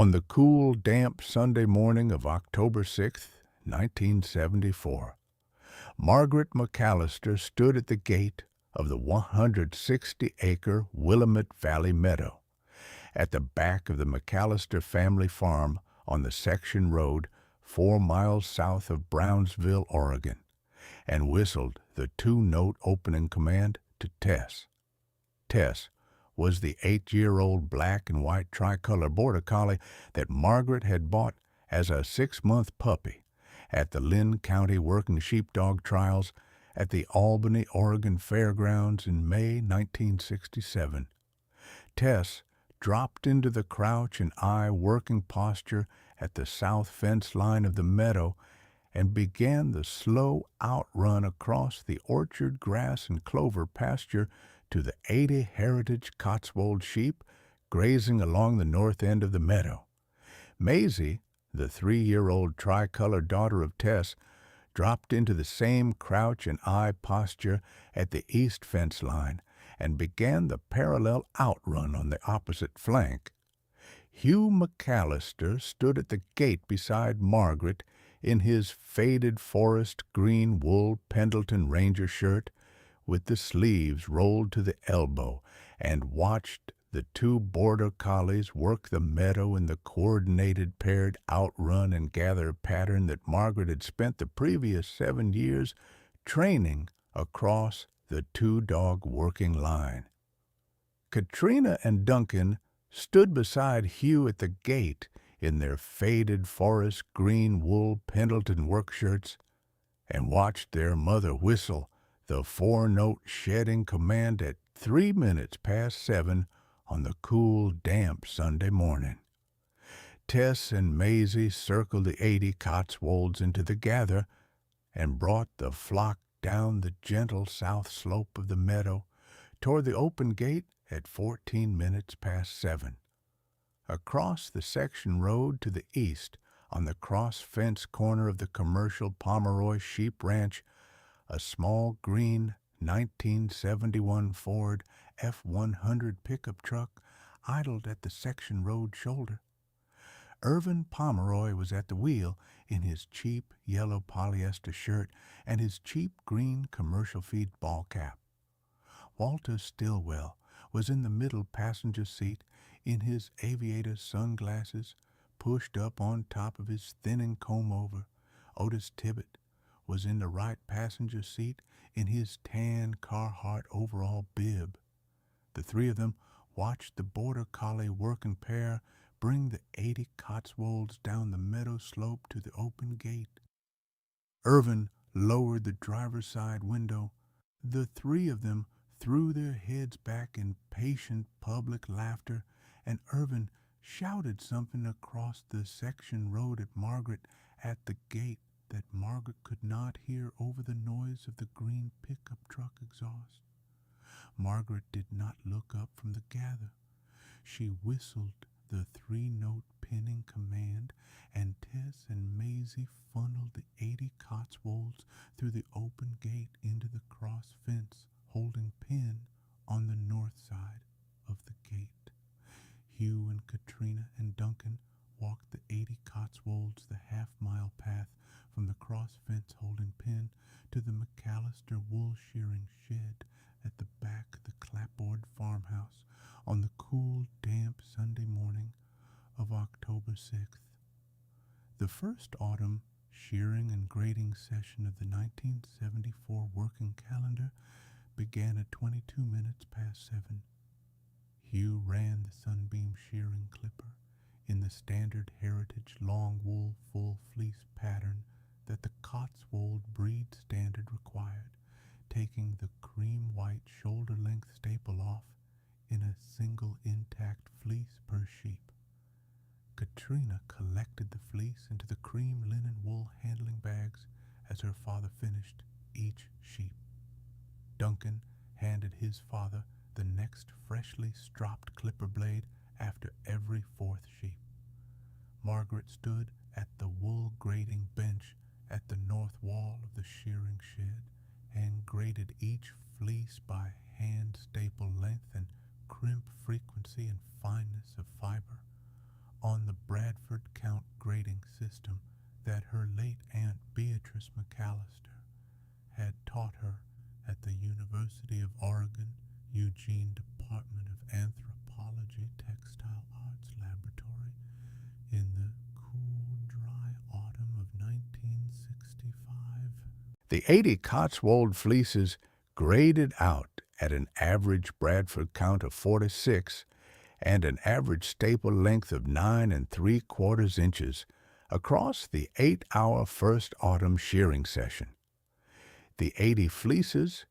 On the cool, damp Sunday morning of October 6th, 1974, Margaret McAllister stood at the gate of the 160-acre Willamette Valley meadow at the back of the McAllister family farm on the section road 4 miles south of Brownsville, Oregon, and whistled the 2-note opening command to Tess. Tess was the 8-year-old black and white tricolor Border Collie that Margaret had bought as a 6-month puppy at the Lynn County Working Sheepdog Trials at the Albany, Oregon Fairgrounds in May 1967. Tess dropped into the crouch and eye working posture at the south fence line of the meadow and began the slow outrun across the orchard grass and clover pasture to the 80 heritage Cotswold sheep grazing along the north end of the meadow. Maisie, the 3-year-old tricolor daughter of Tess, dropped into the same crouch and eye posture at the east fence line and began the parallel outrun on the opposite flank. Hugh McAllister stood at the gate beside Margaret in his faded forest green wool Pendleton Ranger shirt with the sleeves rolled to the elbow and watched the 2 Border Collies work the meadow in the coordinated paired outrun and gather pattern that Margaret had spent the previous 7 years training across the 2-dog working line. Katrina and Duncan stood beside Hugh at the gate in their faded forest green wool Pendleton work shirts and watched their mother whistle the 4-note shedding command at 3 minutes past 7 on the cool, damp Sunday morning. Tess and Maisie circled the 80 Cotswolds into the gather and brought the flock down the gentle south slope of the meadow toward the open gate at 14 minutes past 7. Across the section road to the east, on the cross-fence corner of the commercial Pomeroy Sheep Ranch, a small green 1971 Ford F-100 pickup truck idled at the section road shoulder. Irvin Pomeroy was at the wheel in his cheap yellow polyester shirt and his cheap green commercial feed ball cap. Walter Stillwell was in the middle passenger seat in his aviator sunglasses pushed up on top of his thinning comb-over. Otis Tibbet was in the right passenger seat in his tan Carhartt overall bib. The 3 of them watched the Border Collie working pair bring the 80 Cotswolds down the meadow slope to the open gate. Irvin lowered the driver's side window. The 3 of them threw their heads back in patient public laughter, and Irvin shouted something across the section road at Margaret at the gate that Margaret could not hear over the noise of the green pickup truck exhaust. Margaret did not look up from the gather. She whistled the 3-note pinning command, and Tess and Maisie funneled the 80 Cotswolds through the open gate into the cross fence, holding pin on the north side of the gate. Hugh and Katrina and Duncan walked the 80 Cotswolds the half-mile path from the cross fence holding pin to the McAllister wool shearing shed at the back of the clapboard farmhouse on the cool, damp Sunday morning of October 6th. The first autumn shearing and grading session of the 1974 working calendar began at 22 minutes past 7. Hugh ran the Sunbeam shearing clipper in the standard heritage long wool full fleece pattern that the Cotswold breed standard required, taking the cream white shoulder-length staple off in a single intact fleece per sheep. Katrina collected the fleece into the cream linen wool handling bags as her father finished each sheep. Duncan handed his father the next freshly stropped clipper blade after every 4th sheep. Margaret stood at the wool grading bench at the north wall of the shearing shed and graded each fleece by hand staple length and crimp frequency and fineness of fiber. on the Bradford count grading system that her late Aunt Beatrice McAllister had taught her at the University of Oregon Eugene Department of Anthropology Textile Arts Laboratory in the cool, dry autumn of 1965. The 80 Cotswold fleeces graded out at an average Bradford count of 46 and an average staple length of 9 3/4 inches across the 8-hour first autumn shearing session. The 80 fleeces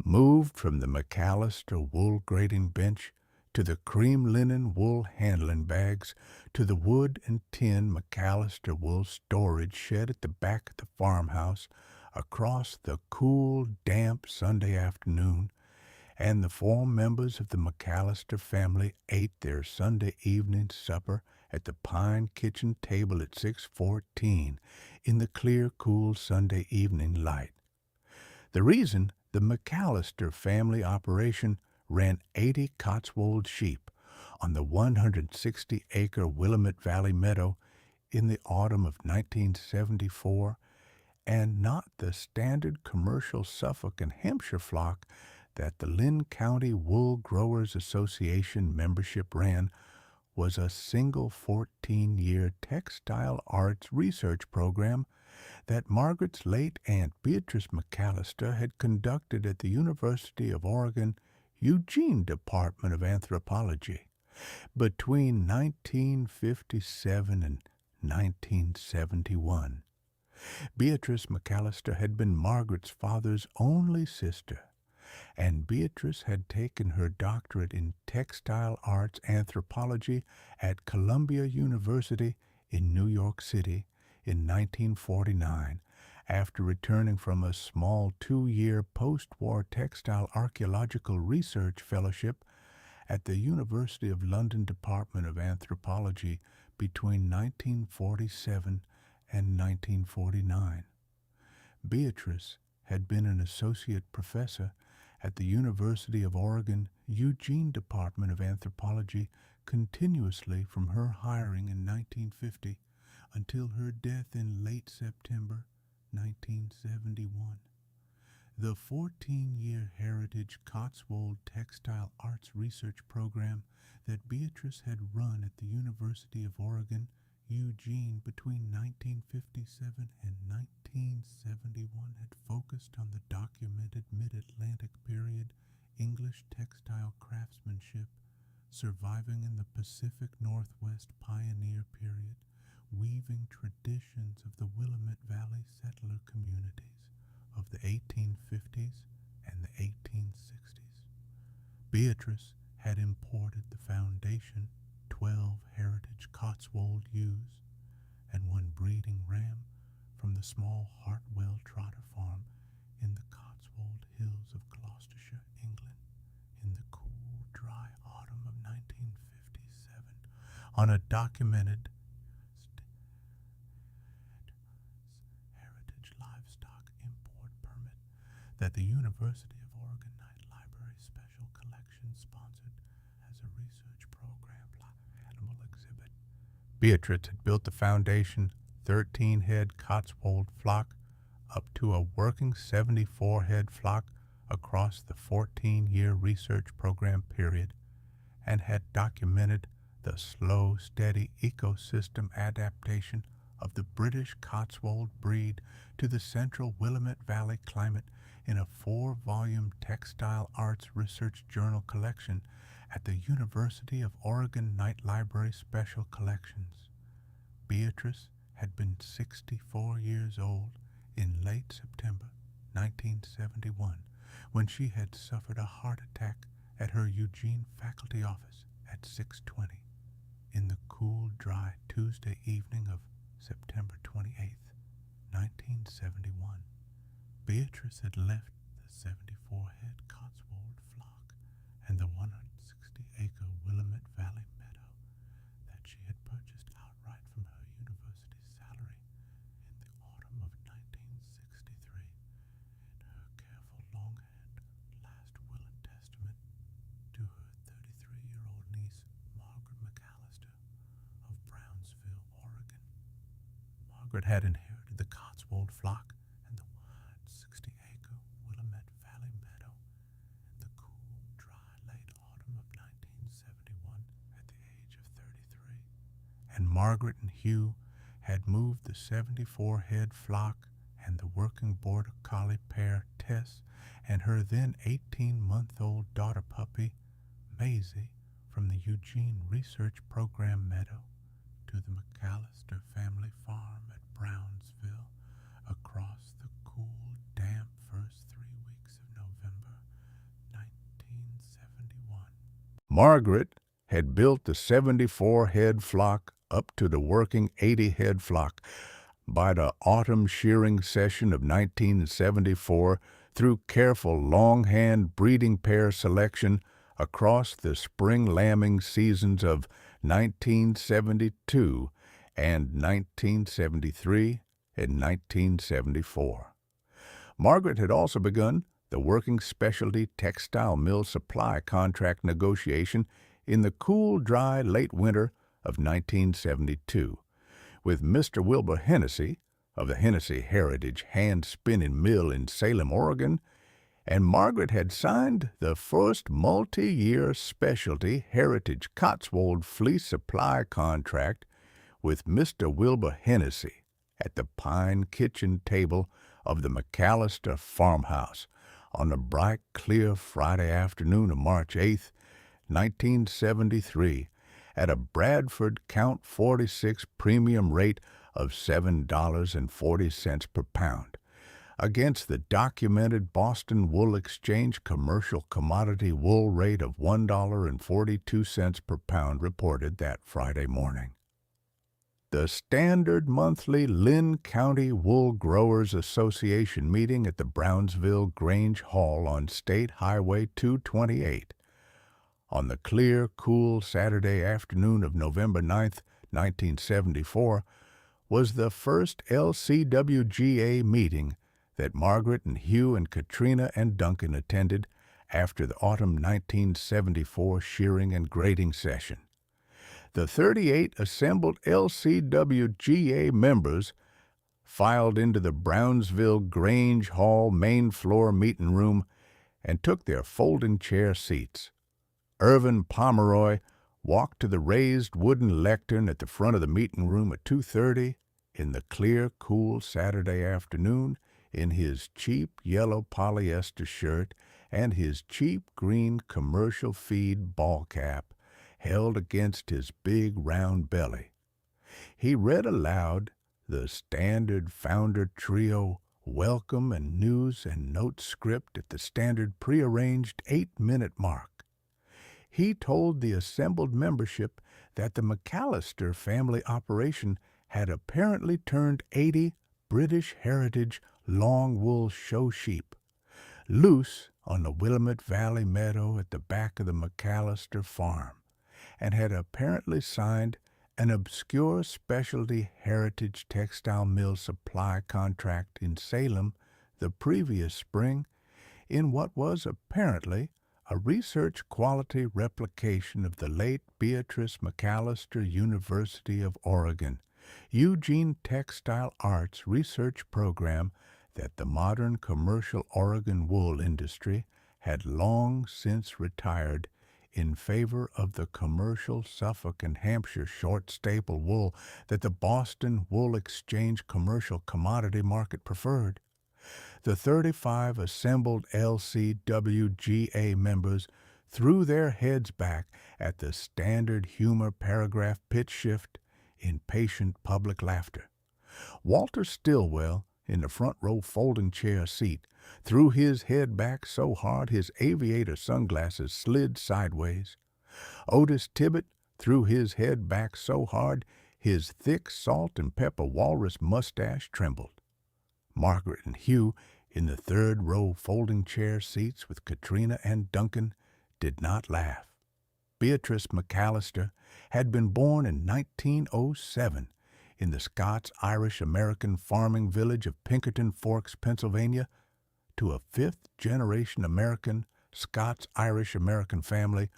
moved from the McAllister wool grading bench to the cream linen wool handling bags to the wood and tin McAllister wool storage shed at the back of the farmhouse across the cool, damp Sunday afternoon, and the 4 members of the McAllister family ate their Sunday evening supper at the pine kitchen table at 6:14 in the clear, cool Sunday evening light. The reason the McAllister family operation ran 80 Cotswold sheep on the 160-acre Willamette Valley meadow in the autumn of 1974, and not the standard commercial Suffolk and Hampshire flock that the Lynn County Wool Growers Association membership ran, was a single 14-year textile arts research program that Margaret's late Aunt Beatrice McAllister had conducted at the University of Oregon Eugene Department of Anthropology between 1957 and 1971. Beatrice McAllister had been Margaret's father's only sister, and Beatrice had taken her doctorate in textile arts anthropology at Columbia University in New York City in 1949, after returning from a small 2-year post-war textile archaeological research fellowship at the University of London Department of Anthropology between 1947 and 1949. Beatrice had been an associate professor at the University of Oregon Eugene Department of Anthropology continuously from her hiring in 1950 until her death in late September 1971. The 14-year Heritage Cotswold Textile Arts Research Program that Beatrice had run at the University of Oregon Eugene between 1957 and 1971 had focused on the documented Mid-Atlantic period English textile craftsmanship surviving in the Pacific Northwest pioneer period, weaving traditions of the Willamette Valley settler communities of the 1850s and the 1860s. Beatrice had imported the foundation 12 heritage Cotswold ewes and 1 breeding ram from the small Hartwell Trotter farm in the Cotswold Hills of Gloucestershire, England, in the cool, dry autumn of 1957, on a documented heritage livestock import permit that the University of Oregon Night Library Special Collection sponsored as a research program animal exhibit. Beatrice had built the foundation 13-head Cotswold flock up to a working 74-head flock across the 14-year research program period, and had documented the slow, steady ecosystem adaptation of the British Cotswold breed to the central Willamette Valley climate in a 4-volume textile arts research journal collection at the University of Oregon Night Library Special Collections. Beatrice had been 64 years old in late September 1971 when she had suffered a heart attack at her Eugene faculty office at 6:20 in the cool, dry Tuesday evening of September 28th, 1971. Beatrice had left the 74-head Cotswold flock and the 160-acre Willamette Valley meadow that she had purchased outright from her university salary in the autumn of 1963 in her careful longhand last will and testament to her 33-year-old niece Margaret McAllister of Brown Margaret had inherited the Cotswold flock and the 160-acre Willamette Valley meadow in the cool, dry late autumn of 1971 at the age of 33. And Margaret and Hugh had moved the 74-head flock and the working Border Collie pair Tess and her then 18-month-old daughter puppy Maisie from the Eugene Research Program meadow to the McAllister family farm at Brownsville across the cool, damp first 3 weeks of November 1971. Margaret had built the 74-head flock up to the working 80-head flock by the autumn shearing session of 1974 through careful longhand breeding pair selection across the spring lambing seasons of 1972 and 1973 and 1974. Margaret had also begun the working specialty textile mill supply contract negotiation in the cool, dry late winter of 1972 with Mr. Wilbur Hennessy of the Hennessy Heritage Hand Spinning Mill in Salem, Oregon, and Margaret had signed the first multi-year specialty Heritage Cotswold fleece supply contract with Mr. Wilbur Hennessy at the pine kitchen table of the McAllister farmhouse on a bright, clear Friday afternoon of March 8th, 1973, at a Bradford Count 46 premium rate of $7.40 per pound, against the documented Boston Wool Exchange commercial commodity wool rate of $1.42 per pound reported that Friday morning. The standard monthly Lynn County Wool Growers Association meeting at the Brownsville Grange Hall on State Highway 228 on the clear, cool Saturday afternoon of November 9th, 1974, was the first LCWGA meeting that Margaret and Hugh and Katrina and Duncan attended after the autumn 1974 shearing and grading session. The 38 assembled LCWGA members filed into the Brownsville Grange Hall main floor meeting room and took their folding chair seats. Irvin Pomeroy walked to the raised wooden lectern at the front of the meeting room at 2:30 in the clear, cool Saturday afternoon in his cheap yellow polyester shirt and his cheap green commercial feed ball cap held against his big round belly. He read aloud the standard founder trio welcome and news and note script at the standard prearranged 8-minute mark. He told the assembled membership that the McAllister family operation had apparently turned 80 British heritage long wool show sheep loose on the Willamette Valley meadow at the back of the McAllister farm, and had apparently signed an obscure specialty heritage textile mill supply contract in Salem the previous spring in what was apparently a research quality replication of the late Beatrice McAllister University of Oregon Eugene Textile Arts research program that the modern commercial Oregon wool industry had long since retired in favor of the commercial Suffolk and Hampshire short staple wool that the Boston Wool Exchange commercial commodity market preferred. The 35 assembled LCWGA members threw their heads back at the standard humor paragraph pitch shift in patient public laughter. Walter Stillwell, in the front row folding chair seat, threw his head back so hard his aviator sunglasses slid sideways. Otis Tibbet threw his head back so hard his thick salt and pepper walrus mustache trembled. Margaret and Hugh, in the third row folding chair seats with Katrina and Duncan, did not laugh. Beatrice McAllister had been born in 1907 in the Scots-Irish-American farming village of Pinkerton Forks, Pennsylvania, to a fifth-generation American, Scots-Irish-American family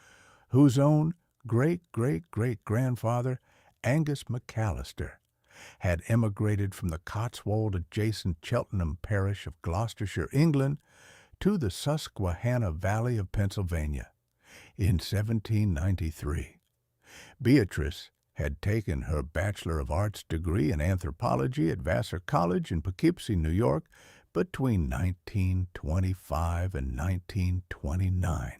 whose own great-great-great-grandfather, Angus McAllister, had emigrated from the Cotswold-adjacent Cheltenham parish of Gloucestershire, England, to the Susquehanna Valley of Pennsylvania in 1793. Beatrice had taken her Bachelor of Arts degree in anthropology at Vassar College in Poughkeepsie, New York, between 1925 and 1929.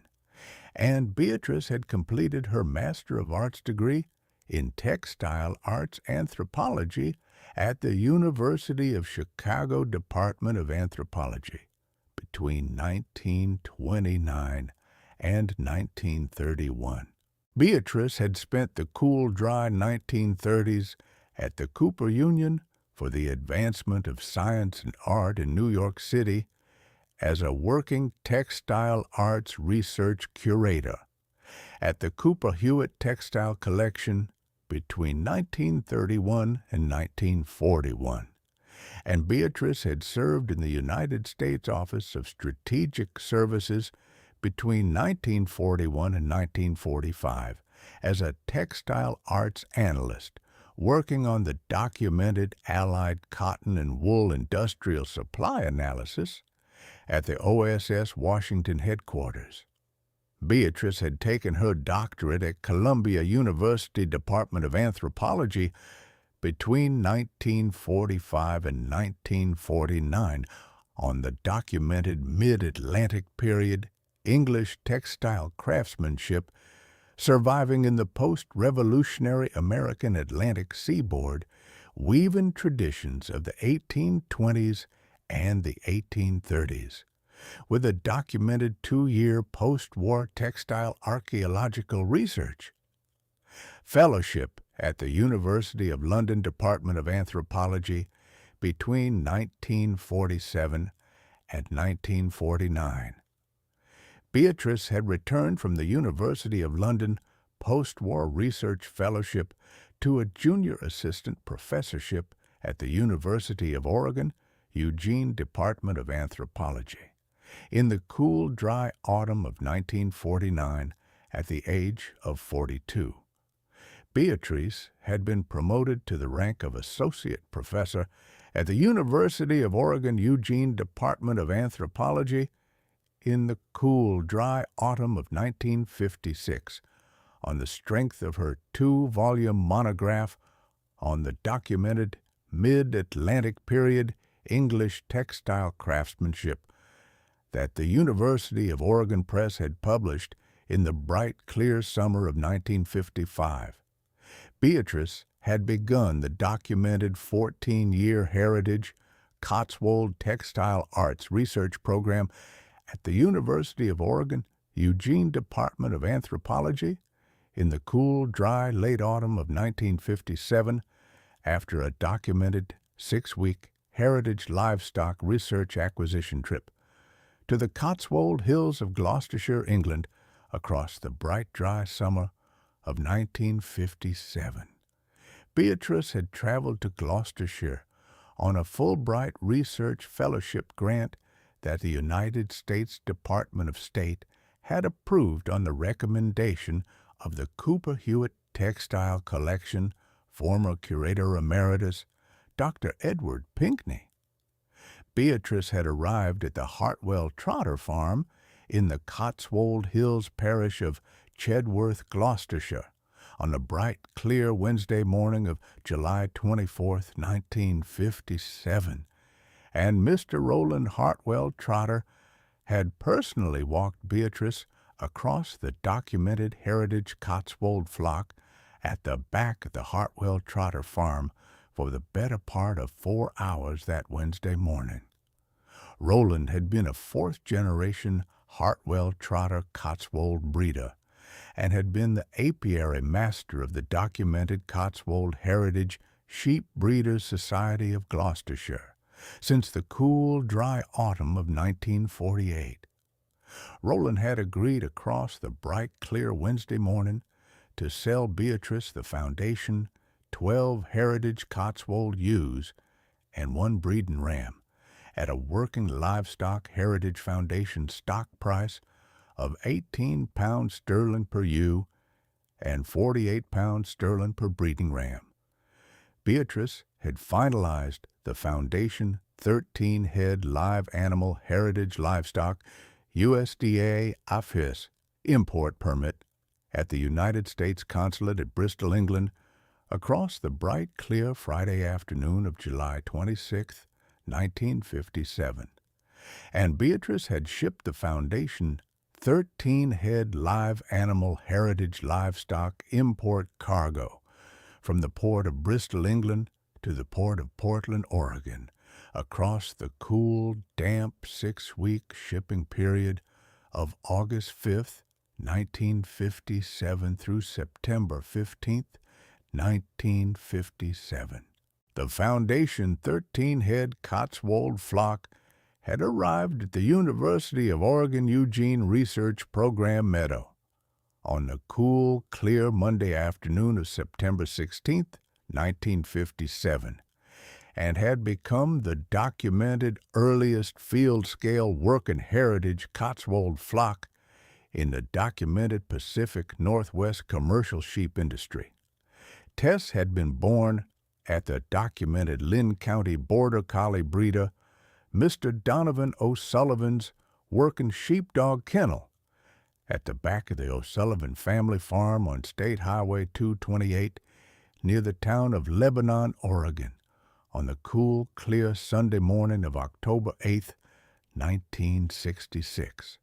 And Beatrice had completed her Master of Arts degree in Textile Arts Anthropology at the University of Chicago Department of Anthropology between 1929 and 1931. Beatrice had spent the cool, dry 1930s at the Cooper Union for the Advancement of Science and Art in New York City as a working textile arts research curator at the Cooper Hewitt Textile Collection between 1931 and 1941. And Beatrice had served in the United States Office of Strategic Services between 1941 and 1945 as a textile arts analyst, working on the documented Allied cotton and wool industrial supply analysis at the OSS Washington headquarters. Beatrice had taken her doctorate at Columbia University Department of Anthropology between 1945 and 1949 on the documented Mid-Atlantic period English textile craftsmanship surviving in the post-revolutionary American Atlantic seaboard, weaving traditions of the 1820s and the 1830s, with a documented 2-year post-war textile archaeological research. Fellowship at the University of London Department of Anthropology between 1947 and 1949. Beatrice had returned from the University of London post-war research fellowship to a junior assistant professorship at the University of Oregon, Eugene Department of Anthropology, in the cool, dry autumn of 1949 at the age of 42. Beatrice had been promoted to the rank of associate professor at the University of Oregon, Eugene Department of Anthropology in the cool, dry autumn of 1956 on the strength of her 2-volume monograph on the documented Mid-Atlantic period English textile craftsmanship that the University of Oregon Press had published in the bright, clear summer of 1955. Beatrice had begun the documented 14-year heritage Cotswold Textile Arts Research Program at the University of Oregon, Eugene Department of Anthropology in the cool, dry, late autumn of 1957 after a documented 6-week heritage livestock research acquisition trip to the Cotswold Hills of Gloucestershire, England, across the bright, dry summer of 1957. Beatrice had traveled to Gloucestershire on a Fulbright Research Fellowship grant that the United States Department of State had approved on the recommendation of the Cooper Hewitt Textile Collection former Curator Emeritus, Dr. Edward Pinkney. Beatrice had arrived at the Hartwell Trotter Farm in the Cotswold Hills parish of Chedworth, Gloucestershire, on the bright, clear Wednesday morning of July 24, 1957, and Mr. Roland Hartwell Trotter had personally walked Beatrice across the documented heritage Cotswold flock at the back of the Hartwell Trotter Farm for the better part of 4 hours that Wednesday morning. Roland had been a 4th-generation Hartwell Trotter Cotswold breeder and had been the apiary master of the documented Cotswold Heritage Sheep Breeders' Society of Gloucestershire since the cool, dry autumn of 1948. Roland had agreed across the bright, clear Wednesday morning to sell Beatrice the Foundation 12 Heritage Cotswold ewes and 1 breeding ram at a working livestock Heritage Foundation stock price of £18 sterling per ewe and £48 sterling per breeding ram. Beatrice had finalized the Foundation 13-head live animal heritage livestock USDA APHIS import permit at the United States Consulate at Bristol, England, across the bright, clear Friday afternoon of July 26, 1957. And Beatrice had shipped the Foundation 13-head live animal heritage livestock import cargo from the port of Bristol, England, to the port of Portland, Oregon, across the cool, damp 6-week shipping period of August 5th, 1957 through September 15th, 1957. The Foundation 13-head Cotswold flock had arrived at the University of Oregon Eugene Research Program meadow on the cool, clear Monday afternoon of September 16, 1957, and had become the documented earliest field-scale working heritage Cotswold flock in the documented Pacific Northwest commercial sheep industry. Tess had been born at the documented Lynn County Border Collie breeder Mr. Donovan O'Sullivan's working sheepdog kennel at the back of the O'Sullivan family farm on State Highway 228 near the town of Lebanon, Oregon, on the cool, clear Sunday morning of October 8, 1966.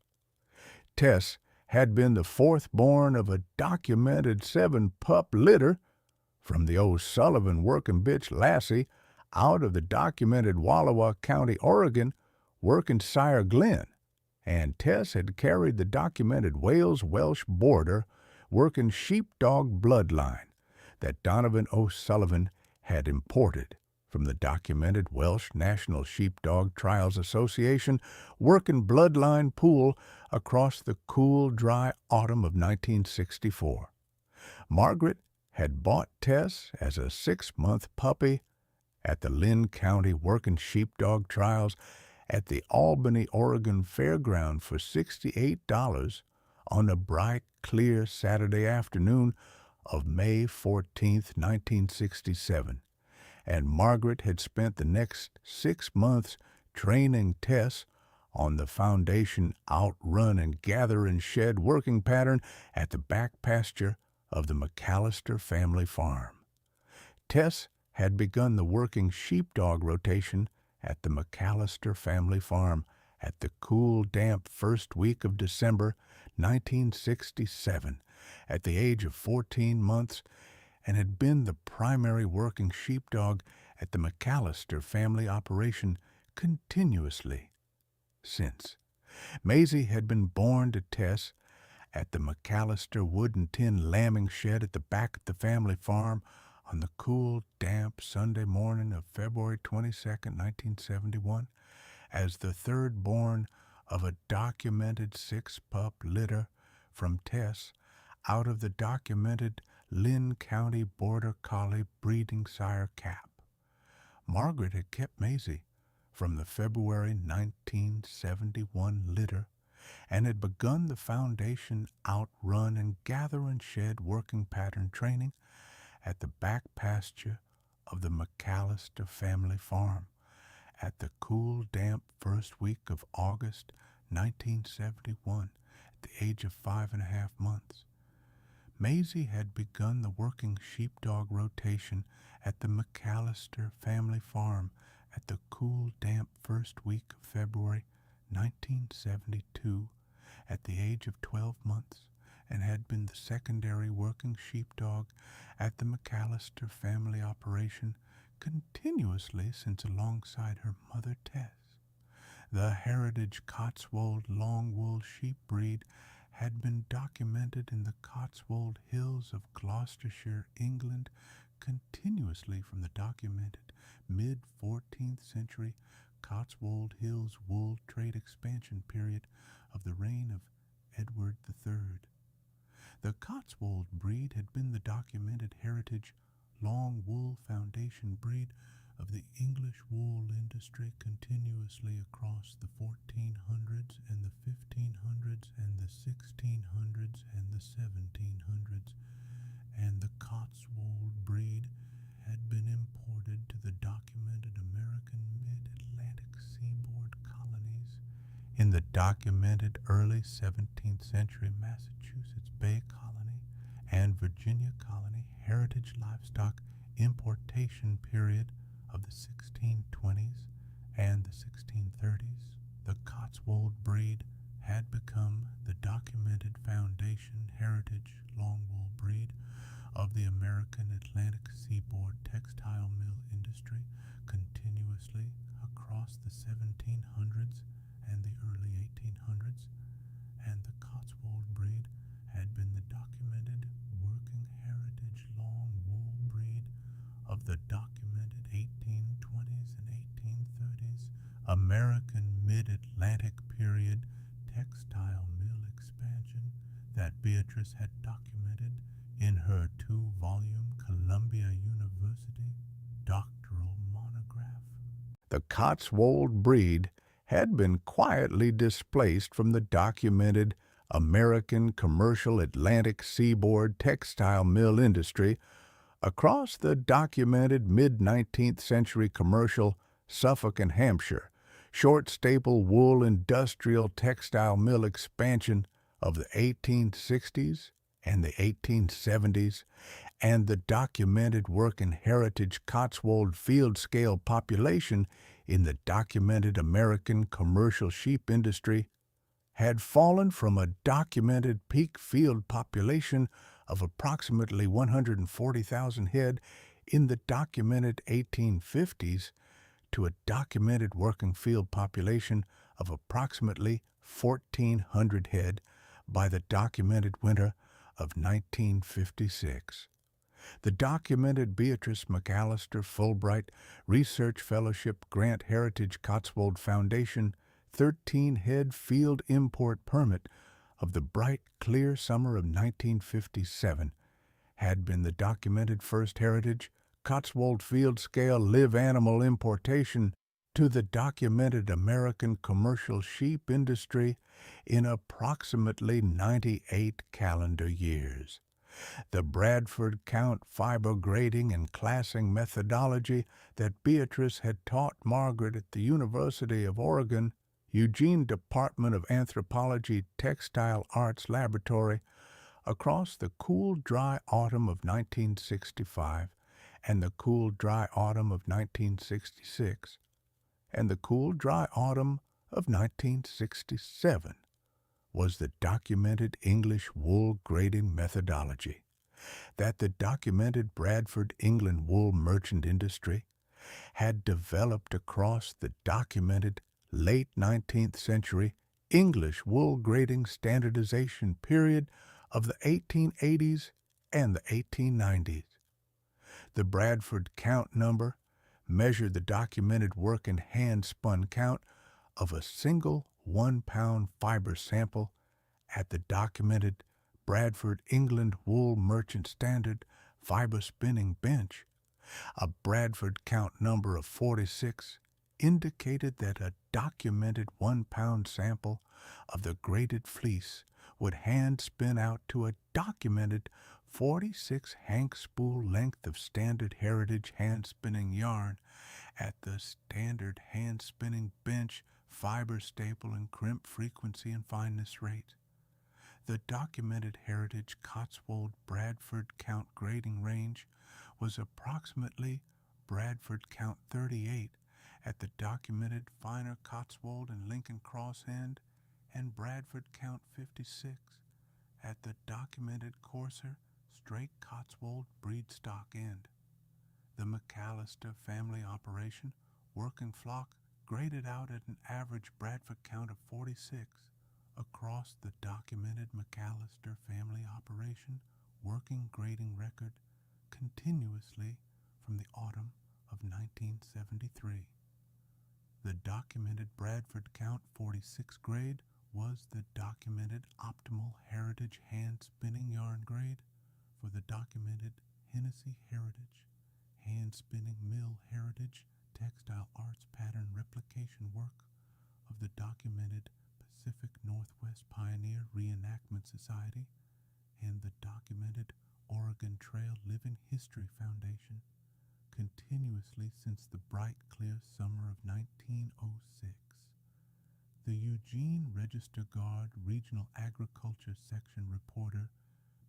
Tess had been the fourth born of a documented 7-pup litter from the O'Sullivan working bitch Lassie out of the documented Wallowa County, Oregon, working sire Glenn, and Tess had carried the documented Wales-Welsh border working sheepdog bloodline that Donovan O'Sullivan had imported from the documented Welsh National Sheepdog Trials Association working bloodline pool across the cool, dry autumn of 1964. Margaret had bought Tess as a 6-month puppy at the Lynn County Working Sheepdog Trials at the Albany, Oregon Fairground for $68 on a bright, clear Saturday afternoon of May 14, 1967, and Margaret had spent the next 6 months training Tess on the Foundation outrun and gather and shed working pattern at the back pasture of the McAllister family farm. Tess had begun the working sheepdog rotation at the McAllister family farm at the cool, damp first week of December 1967 at the age of 14 months and had been the primary working sheepdog at the McAllister family operation continuously since. Maisie had been born to Tess at the McAllister wood and tin lambing shed at the back of the family farm on the cool, damp Sunday morning of February 22, 1971, as the third born of a documented 6-pup litter from Tess out of the documented Lynn County Border Collie breeding sire Cap. Margaret had kept Maisie from the February 1971 litter and had begun the Foundation outrun and gather and shed working pattern training at the back pasture of the McAllister family farm at the cool, damp first week of August 1971 at the age of 5.5 months. Maisie had begun the working sheepdog rotation at the McAllister family farm at the cool, damp first week of February 1972 at the age of 12 months and had been the secondary working sheepdog at the McAllister family operation continuously since alongside her mother Tess. The heritage Cotswold long wool sheep breed had been documented in the Cotswold Hills of Gloucestershire, England, continuously from the documented mid-14th century Cotswold Hills wool trade expansion period of the reign of Edward III. The Cotswold breed had been the documented heritage long wool foundation breed of the English wool industry continuously across the 1400s and the 1500s and the 1600s and the 1700s, and the Cotswold breed had been imported to the documented American mid-Atlantic seaboard colonies in the documented early 17th century Massachusetts Bay Colony and Virginia Colony heritage livestock importation period of the 1620s and the 1630s. The Cotswold breed had become the documented foundation heritage longwool breed of the American Atlantic seaboard textile mill industry continuously across the 1700s and the early 1800s, and the Cotswold breed had been the documented working heritage long wool breed of the documented 1820s and 1830s American mid-Atlantic period textile mill expansion that Beatrice had documented in her 2-volume Columbia University doctoral monograph. The Cotswold breed had been quietly displaced from the documented American commercial Atlantic seaboard textile mill industry across the documented mid-19th century commercial Suffolk and Hampshire short staple wool industrial textile mill expansion of the 1860s and the 1870s, and the documented working heritage Cotswold field scale population in the documented American commercial sheep industry had fallen from a documented peak field population of approximately 140,000 head in the documented 1850s to a documented working field population of approximately 1,400 head by the documented winter of 1956. The documented Beatrice McAllister Fulbright Research Fellowship Grant Heritage Cotswold Foundation 13-head field import permit of the bright, clear summer of 1957 had been the documented first heritage Cotswold field-scale live animal importation to the documented American commercial sheep industry in approximately 98 calendar years. The Bradford Count fiber grading and classing methodology that Beatrice had taught Margaret at the University of Oregon, Eugene Department of Anthropology Textile Arts Laboratory, across the cool, dry autumn of 1965 and the cool, dry autumn of 1966 and the cool, dry autumn of 1967 was the documented English wool grading methodology that the documented Bradford, England wool merchant industry had developed across the documented late 19th century English wool grading standardization period of the 1880s and the 1890s. The Bradford count number measured the documented work and hand-spun count of a single 1-pound fiber sample at the documented Bradford, England wool merchant standard fiber spinning bench. A Bradford count number of 46 indicated that a documented 1-pound sample of the graded fleece would hand spin out to a documented 46 hank spool length of standard heritage hand spinning yarn at the standard hand spinning bench fiber staple and crimp frequency and fineness rate. The documented heritage Cotswold Bradford count grading range was approximately Bradford count 38 at the documented finer Cotswold and Lincoln Cross end and Bradford count 56 at the documented coarser straight Cotswold breed stock end. The McAllister family operation working flock graded out at an average Bradford count of 46 across the documented McAllister family operation working grading record continuously from the autumn of 1973. The documented Bradford count 46 grade was the documented optimal heritage hand spinning yarn grade for the documented Hennessy Heritage hand spinning mill heritage textile arts pattern replication work of the documented Pacific Northwest Pioneer Reenactment Society and the documented Oregon Trail Living History Foundation continuously since the bright, clear summer of 1906. The Eugene Register Guard Regional Agriculture Section reporter,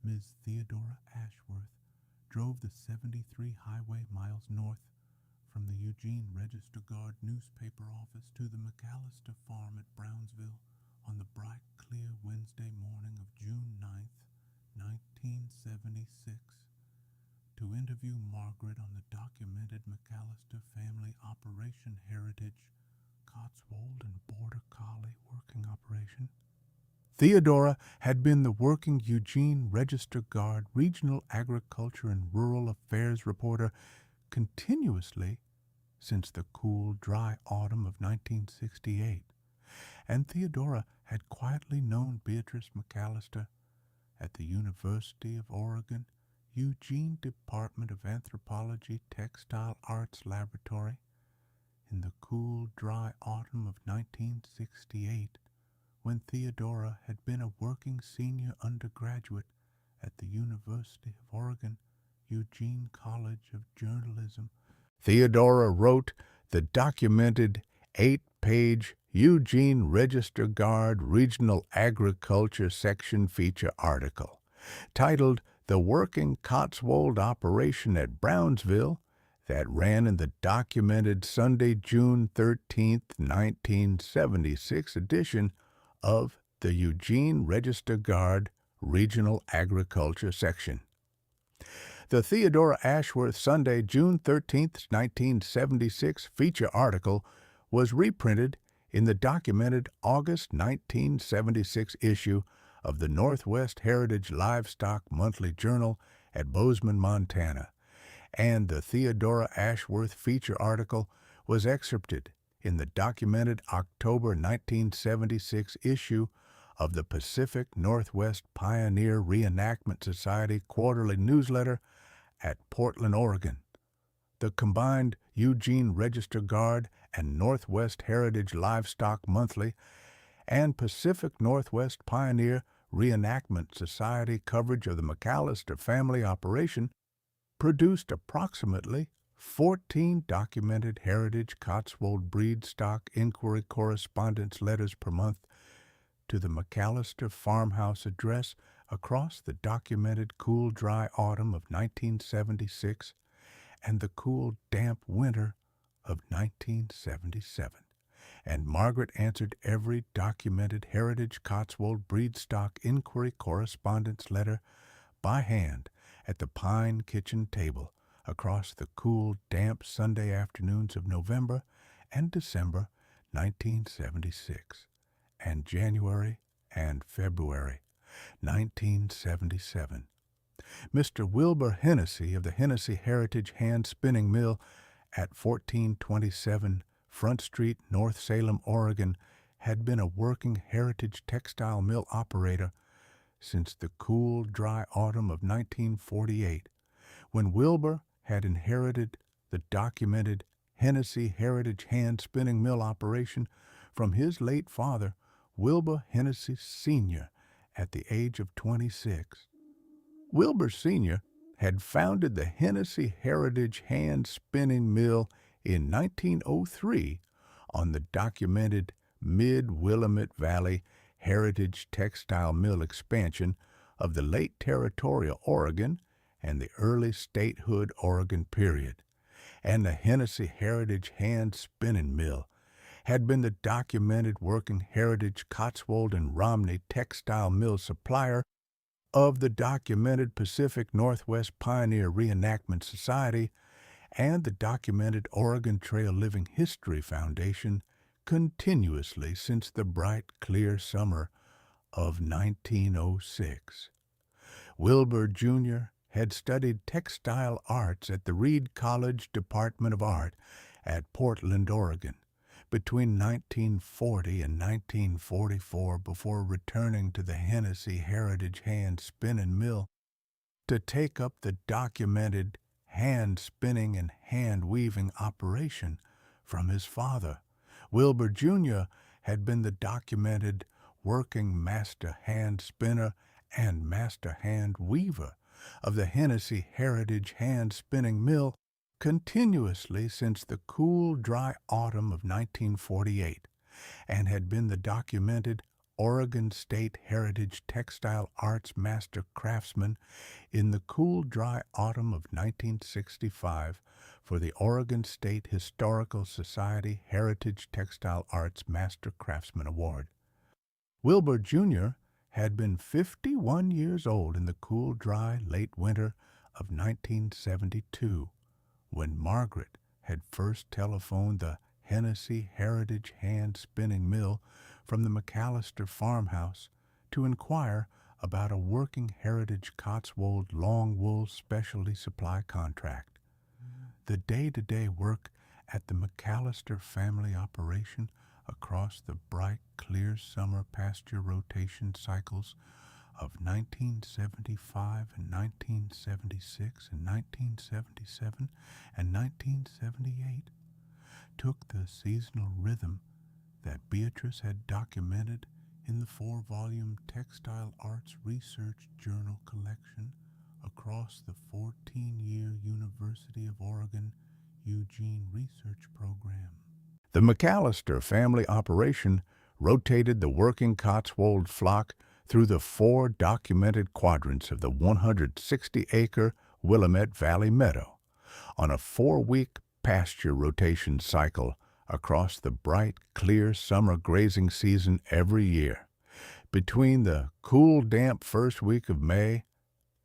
Ms. Theodora Ashworth, drove the 73 highway miles north from the Eugene Register Guard newspaper office to the McAllister farm at Brownsville on the bright, clear Wednesday morning of June 9th, 1976, to interview Margaret on the documented McAllister family operation heritage, Cotswold and Border Collie working operation. Theodora had been the working Eugene Register Guard Regional Agriculture and Rural Affairs reporter continuously since the cool, dry autumn of 1968, and Theodora had quietly known Beatrice McAllister at the University of Oregon Eugene Department of Anthropology Textile Arts Laboratory in the cool, dry autumn of 1968, when Theodora had been a working senior undergraduate at the University of Oregon Eugene College of Journalism. Theodora wrote the documented 8-page Eugene Register Guard Regional Agriculture Section feature article titled The Working Cotswold Operation at Brownsville that ran in the documented Sunday, June 13, 1976 edition of the Eugene Register Guard Regional Agriculture Section. The Theodora Ashworth Sunday, June 13, 1976 feature article was reprinted in the documented August 1976 issue of the Northwest Heritage Livestock Monthly Journal at Bozeman, Montana, and the Theodora Ashworth feature article was excerpted in the documented October 1976 issue of the Pacific Northwest Pioneer Reenactment Society quarterly newsletter at Portland, Oregon. The combined Eugene Register Guard and Northwest Heritage Livestock Monthly and Pacific Northwest Pioneer Reenactment Society coverage of the McAllister family operation produced approximately 14 documented heritage Cotswold breed stock inquiry correspondence letters per month to the McAllister farmhouse address across the documented cool, dry autumn of 1976 and the cool, damp winter of 1977. And Margaret answered every documented heritage Cotswold breed stock inquiry correspondence letter by hand at the pine kitchen table across the cool, damp Sunday afternoons of November and December 1976, and January and February 1977. Mr. Wilbur Hennessy of the Hennessy Heritage Hand Spinning Mill at 1427 Front Street, North Salem, Oregon, had been a working heritage textile mill operator since the cool, dry autumn of 1948, when Wilbur had inherited the documented Hennessy Heritage Hand Spinning Mill operation from his late father, Wilbur Hennessy Sr., at the age of 26. Wilbur Sr. had founded the Hennessy Heritage Hand Spinning Mill in 1903 on the documented Mid-Willamette Valley Heritage Textile Mill expansion of the late Territorial Oregon and the early statehood Oregon period, and the Hennessy Heritage Hand Spinning Mill had been the documented working heritage Cotswold and Romney textile mill supplier of the documented Pacific Northwest Pioneer Reenactment Society and the documented Oregon Trail Living History Foundation continuously since the bright, clear summer of 1906. Wilbur Jr. had studied textile arts at the Reed College Department of Art at Portland, Oregon, between 1940 and 1944 before returning to the Hennessy Heritage Hand Spinning Mill to take up the documented hand spinning and hand weaving operation from his father. Wilbur Jr. had been the documented working master hand spinner and master hand weaver of the Hennessy Heritage Hand Spinning Mill continuously since the cool, dry autumn of 1948 and had been the documented Oregon State Heritage Textile Arts Master Craftsman in the cool, dry autumn of 1965 for the Oregon State Historical Society Heritage Textile Arts Master Craftsman Award. Wilbur Jr. had been 51 years old in the cool, dry, late winter of 1972 when Margaret had first telephoned the Hennessy Heritage Hand Spinning Mill from the McAllister farmhouse to inquire about a working Heritage Cotswold long wool specialty supply contract. The day-to-day work at the McAllister family operation across the bright, clear summer pasture rotation cycles of 1975 and 1976 and 1977 and 1978 took the seasonal rhythm that Beatrice had documented in the 4-volume Textile Arts Research Journal collection across the 14-year University of Oregon Eugene Research Program. The McAllister family operation rotated the working Cotswold flock through the 4 documented quadrants of the 160-acre Willamette Valley meadow on a 4-week pasture rotation cycle across the bright, clear summer grazing season every year, between the cool, damp first week of May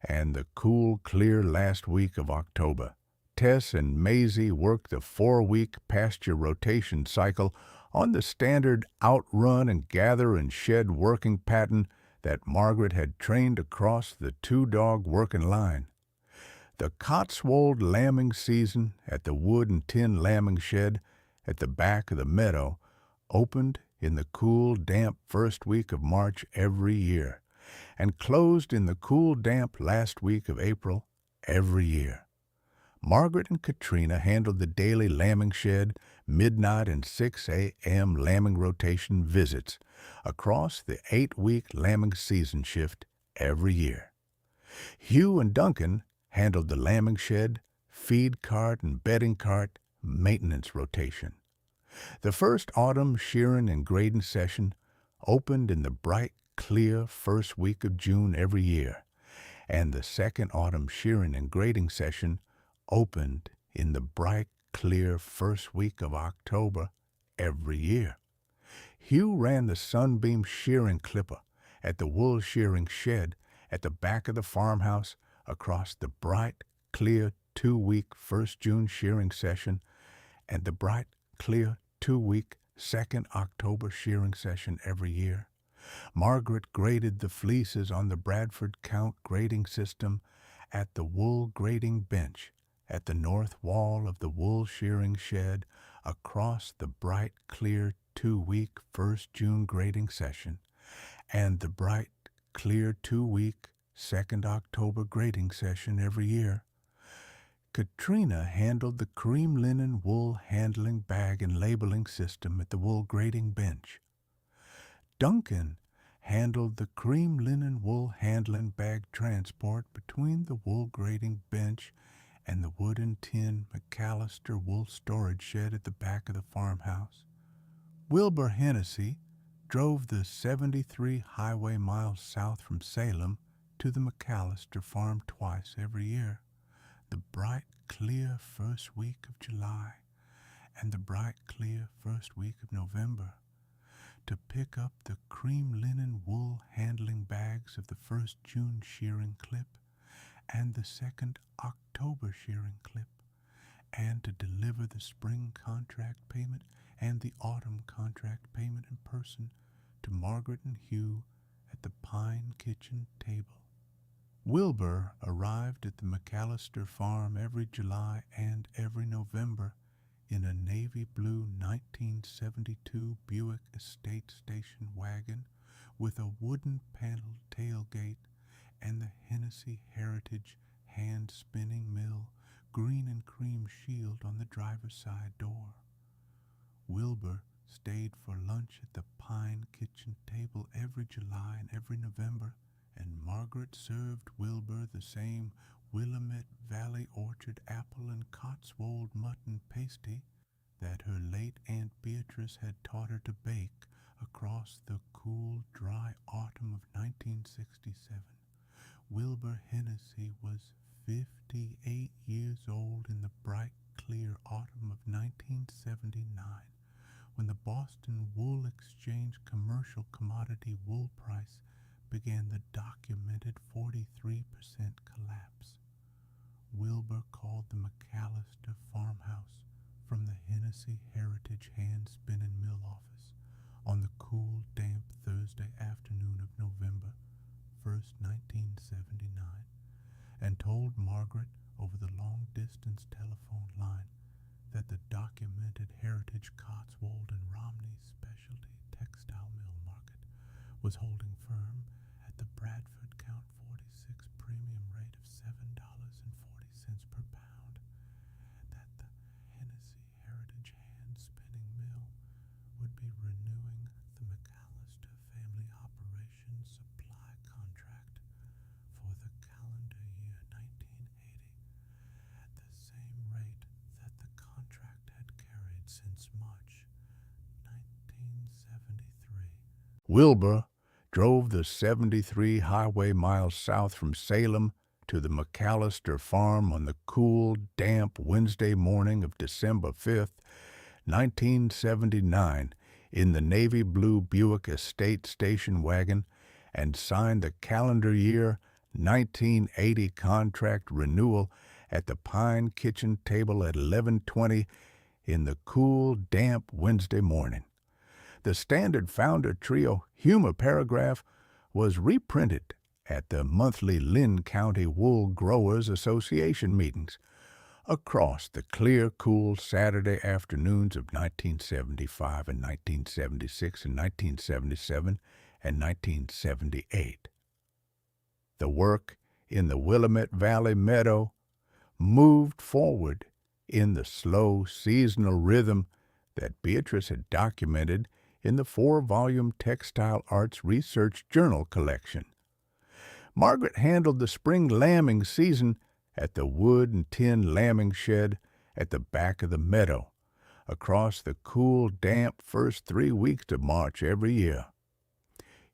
and the cool, clear last week of October. Tess and Maisie worked the 4-week pasture rotation cycle on the standard outrun and gather and shed working pattern that Margaret had trained across the 2-dog working line. The Cotswold lambing season at the wood and tin lambing shed at the back of the meadow opened in the cool, damp first week of March every year and closed in the cool, damp last week of April every year. Margaret and Katrina handled the daily lambing shed, midnight and 6 a.m. lambing rotation visits across the 8-week lambing season shift every year. Hugh and Duncan handled the lambing shed, feed cart, and bedding cart maintenance rotation. The first autumn shearing and grading session opened in the bright, clear first week of June every year, and the second autumn shearing and grading session opened in the bright, clear first week of October every year. Hugh ran the sunbeam shearing clipper at the wool shearing shed at the back of the farmhouse across the bright, clear 2-week first June shearing session and the bright, clear 2-week second October shearing session every year. Margaret graded the fleeces on the Bradford Count grading system at the wool grading bench at the north wall of the wool shearing shed across the bright, clear 2-week first June grading session and the bright, clear 2-week second October grading session every year. Katrina handled the cream linen wool handling bag and labeling system at the wool grading bench. Duncan handled the cream linen wool handling bag transport between the wool grading bench and the wood and tin McAllister wool storage shed at the back of the farmhouse. Wilbur Hennessy drove the 73 highway miles south from Salem to the McAllister farm twice every year, the bright, clear first week of July and the bright, clear first week of November, to pick up the cream linen wool handling bags of the first June shearing clip and the second October shearing clip, and to deliver the spring contract payment and the autumn contract payment in person to Margaret and Hugh at the pine kitchen table. Wilbur arrived at the McAllister farm every July and every November in a navy blue 1972 Buick Estate Station wagon with a wooden paneled tailgate and the Hennessy Heritage hand spinning mill green and cream shield on the driver's side door. Wilbur stayed for lunch at the pine kitchen table every July and every November, and Margaret served Wilbur the same Willamette Valley orchard apple and Cotswold mutton pasty that her late Aunt Beatrice had taught her to bake across the cool, dry autumn of 1967. Wilbur Hennessy was 58 years old in the bright, clear autumn of 1979, when the Boston Wool Exchange commercial commodity wool price began the documented 43% collapse. Wilbur called the McAllister farmhouse from the Hennessy Heritage Hand Spinning Mill office on the cool, damp Thursday afternoon of November 1st, 1979, and told Margaret over the long-distance telephone line that the documented Heritage Cotswold and Romney Specialty Textile Mill market was holding firm at the Bradford Count 46 premium rate of $7.40 per pound, that the Hennessy Heritage Hand Spinning Mill would be renewing the McAllister family operations supply contract for the calendar year 1980 at the same rate that the contract had carried since March 1973. Wilbur drove the 73 highway miles south from Salem to the McAllister farm on the cool, damp Wednesday morning of December 5th, 1979, in the navy blue Buick Estate station wagon, and signed the calendar year 1980 contract renewal at the pine kitchen table at 11:20 in the cool, damp Wednesday morning. The standard founder trio humor paragraph was reprinted at the monthly Lynn County Wool Growers Association meetings across the clear, cool Saturday afternoons of 1975 and 1976 and 1977 and 1978. The work in the Willamette Valley meadow moved forward in the slow seasonal rhythm that Beatrice had documented in the 4-volume Textile Arts Research Journal collection. Margaret handled the spring lambing season at the wood and tin lambing shed at the back of the meadow, across the cool, damp first 3 weeks of March every year.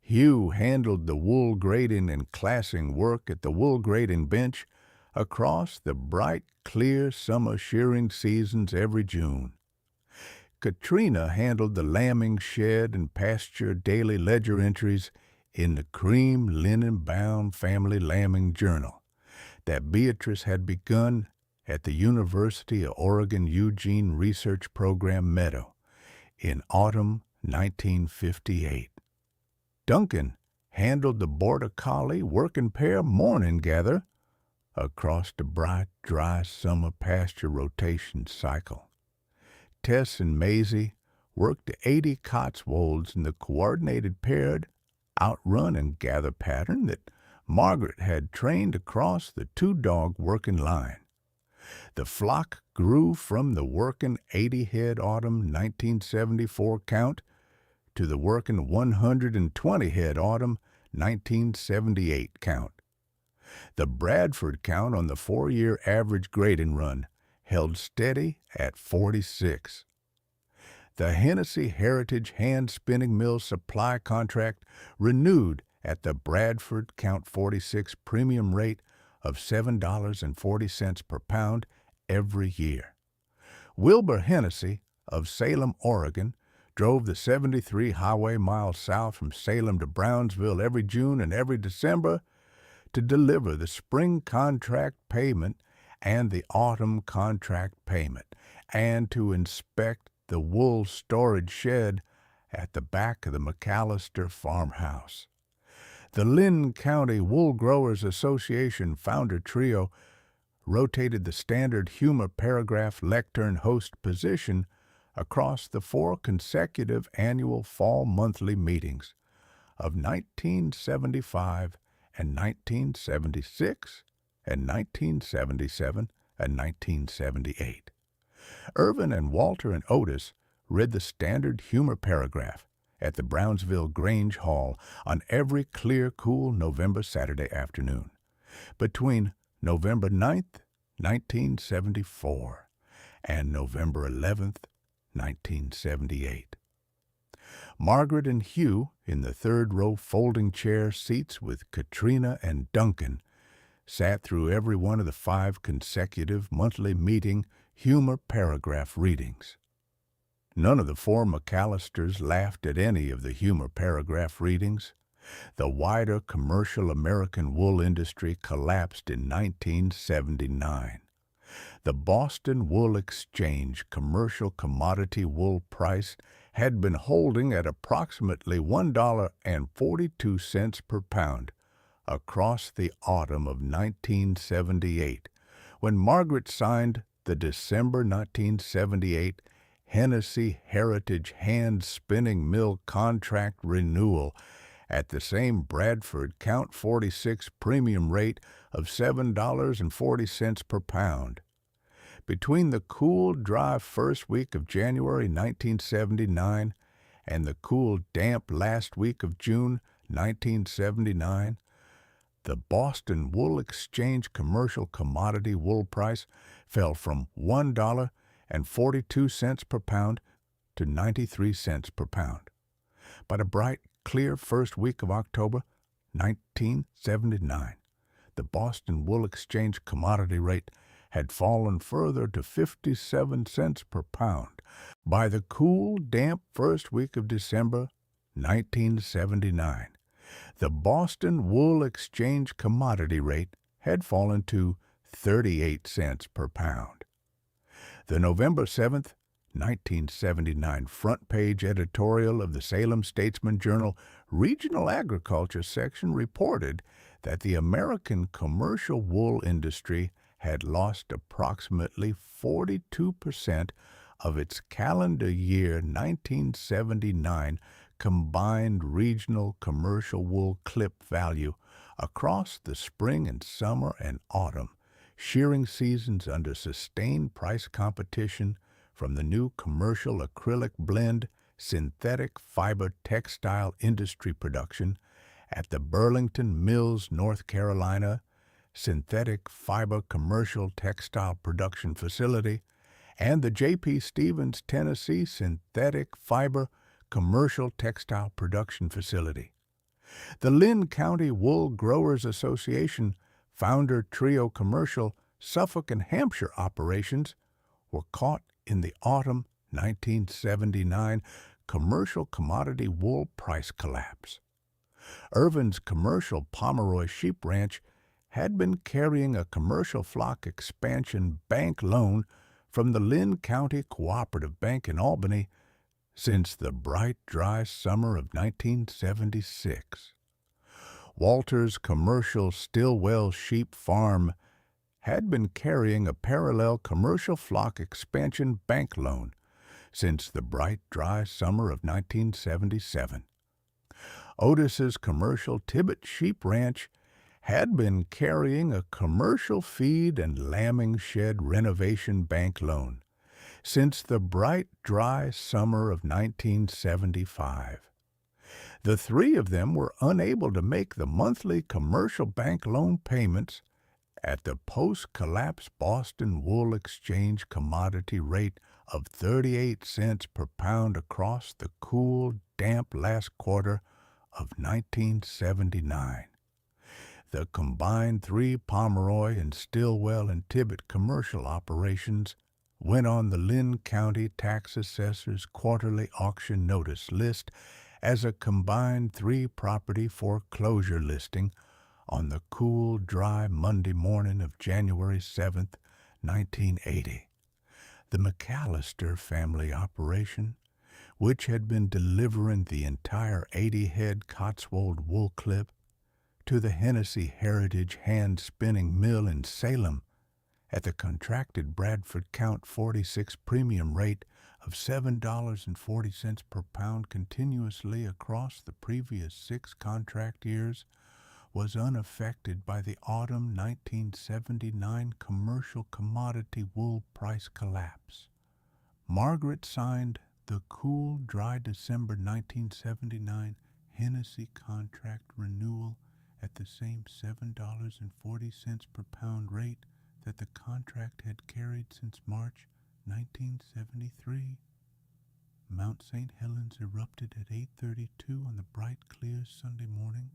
Hugh handled the wool grading and classing work at the wool grading bench across the bright, clear summer shearing seasons every June. Katrina handled the lambing shed and pasture daily ledger entries in the cream linen-bound family lambing journal that Beatrice had begun at the University of Oregon Eugene Research Program Meadow in autumn 1958. Duncan handled the Border Collie working pair morning gather across the bright, dry summer pasture rotation cycle. Tess and Maisie worked the 80 Cotswolds in the coordinated paired outrun and gather pattern that Margaret had trained across the 2-dog working line. The flock grew from the working 80-head autumn 1974 count to the working 120-head autumn 1978 count. The Bradford count on the 4-year average grading run held steady at 46. The Hennessy Heritage Hand Spinning Mill supply contract renewed at the Bradford Count 46 premium rate of $7.40 per pound every year. Wilbur Hennessy of Salem, Oregon, drove the 73 highway miles south from Salem to Brownsville every June and every December to deliver the spring contract payment and the autumn contract payment, and to inspect the wool storage shed at the back of the McAllister farmhouse. The Lynn County Wool Growers Association founder trio rotated the standard humor paragraph lectern host position across the 4 consecutive annual fall monthly meetings of 1975 and 1976 and 1977 and 1978. Irvin and Walter and Otis read the standard humor paragraph at the Brownsville Grange Hall on every clear, cool November Saturday afternoon. Between November 9th, 1974, and November 11th, 1978. Margaret and Hugh, in the third-row folding chair seats with Katrina and Duncan, sat through every one of the 5 consecutive monthly meeting humor paragraph readings. None of the 4 McAllisters laughed at any of the humor paragraph readings. The wider commercial American wool industry collapsed in 1979. The Boston Wool Exchange commercial commodity wool price had been holding at approximately $1.42 per pound across the autumn of 1978, when Margaret signed the December 1978 Hennessy Heritage Hand Spinning Mill contract renewal at the same Bradford Count 46 premium rate of $7.40 per pound. Between the cool, dry first week of January 1979 and the cool, damp last week of June 1979, the Boston Wool Exchange commercial commodity wool price fell from $1.42 per pound to 93 cents per pound. By the bright, clear first week of October 1979, the Boston Wool Exchange commodity rate had fallen further to 57 cents per pound. By the cool, damp first week of December 1979, the Boston Wool Exchange commodity rate had fallen to 38 cents per pound. The November 7th, 1979 front page editorial of the Salem Statesman Journal Regional Agriculture section reported that the American commercial wool industry had lost approximately 42% of its calendar year 1979 combined regional commercial wool clip value across the spring and summer and autumn shearing seasons under sustained price competition from the new commercial acrylic blend synthetic fiber textile industry production at the Burlington Mills, North Carolina, synthetic fiber commercial textile production facility, and the J.P. Stevens, Tennessee synthetic fiber commercial textile production facility. The Lynn County Wool Growers Association founder trio commercial Suffolk and Hampshire operations were caught in the autumn 1979 commercial commodity wool price collapse. Irvin's commercial Pomeroy sheep ranch had been carrying a commercial flock expansion bank loan from the Lynn County Cooperative Bank in Albany since the bright, dry summer of 1976. Walter's commercial Stillwell Sheep Farm had been carrying a parallel commercial flock expansion bank loan since the bright, dry summer of 1977. Otis's commercial Tibbet Sheep Ranch had been carrying a commercial feed and lambing shed renovation bank loan since the bright, dry summer of 1975. The 3 of them were unable to make the monthly commercial bank loan payments at the post-collapse Boston Wool Exchange commodity rate of 38 cents per pound across the cool, damp last quarter of 1979. The combined 3 Pomeroy and Stillwell and Tibbet commercial operations went on the Lynn County Tax Assessor's quarterly auction notice list as a combined 3-property foreclosure listing on the cool, dry Monday morning of January 7th, 1980. The McAllister family operation, which had been delivering the entire 80-head Cotswold wool clip to the Hennessy Heritage Hand Spinning Mill in Salem at the contracted Bradford Count 46 premium rate of $7.40 per pound continuously across the previous 6 contract years, was unaffected by the autumn 1979 commercial commodity wool price collapse. Margaret signed the cool, dry December 1979 Hennessy contract renewal at the same $7.40 per pound rate that the contract had carried since March 1973. Mount St. Helens erupted at 8:32 on the bright, clear Sunday morning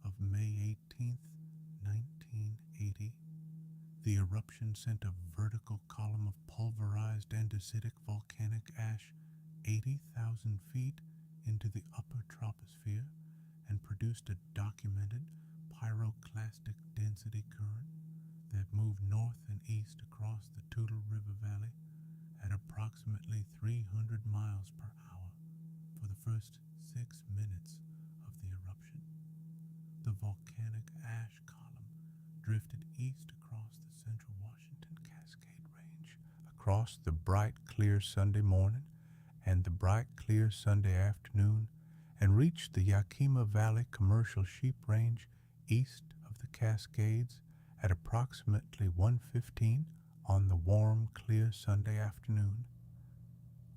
of May 18, 1980. The eruption sent a vertical column of pulverized andesitic volcanic ash 80,000 feet into the upper troposphere and produced a documented pyroclastic density current that moved north and east across the Toutle River Valley at approximately 300 miles per hour for the first 6 minutes of the eruption. The volcanic ash column drifted east across the central Washington Cascade Range, across the bright, clear Sunday morning and the bright, clear Sunday afternoon, and reached the Yakima Valley Commercial Sheep Range east of the Cascades at approximately 1:15 on the warm, clear Sunday afternoon.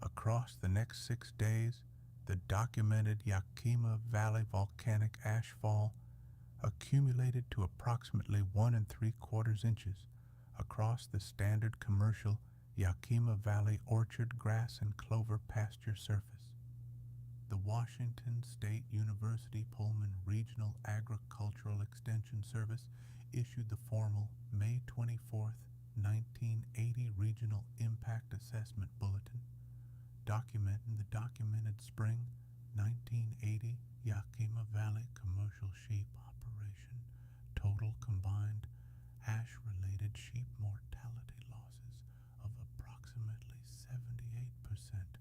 Across the next 6 days, the documented Yakima Valley volcanic ashfall accumulated to approximately 1 3/4 inches across the standard commercial Yakima Valley orchard, grass, and clover pasture surface. The Washington State University Pullman Regional Agricultural Extension Service issued the formal May 24, 1980 Regional Impact Assessment Bulletin, documenting the documented spring 1980 Yakima Valley Commercial Sheep Operation total combined ash-related sheep mortality losses of approximately 78%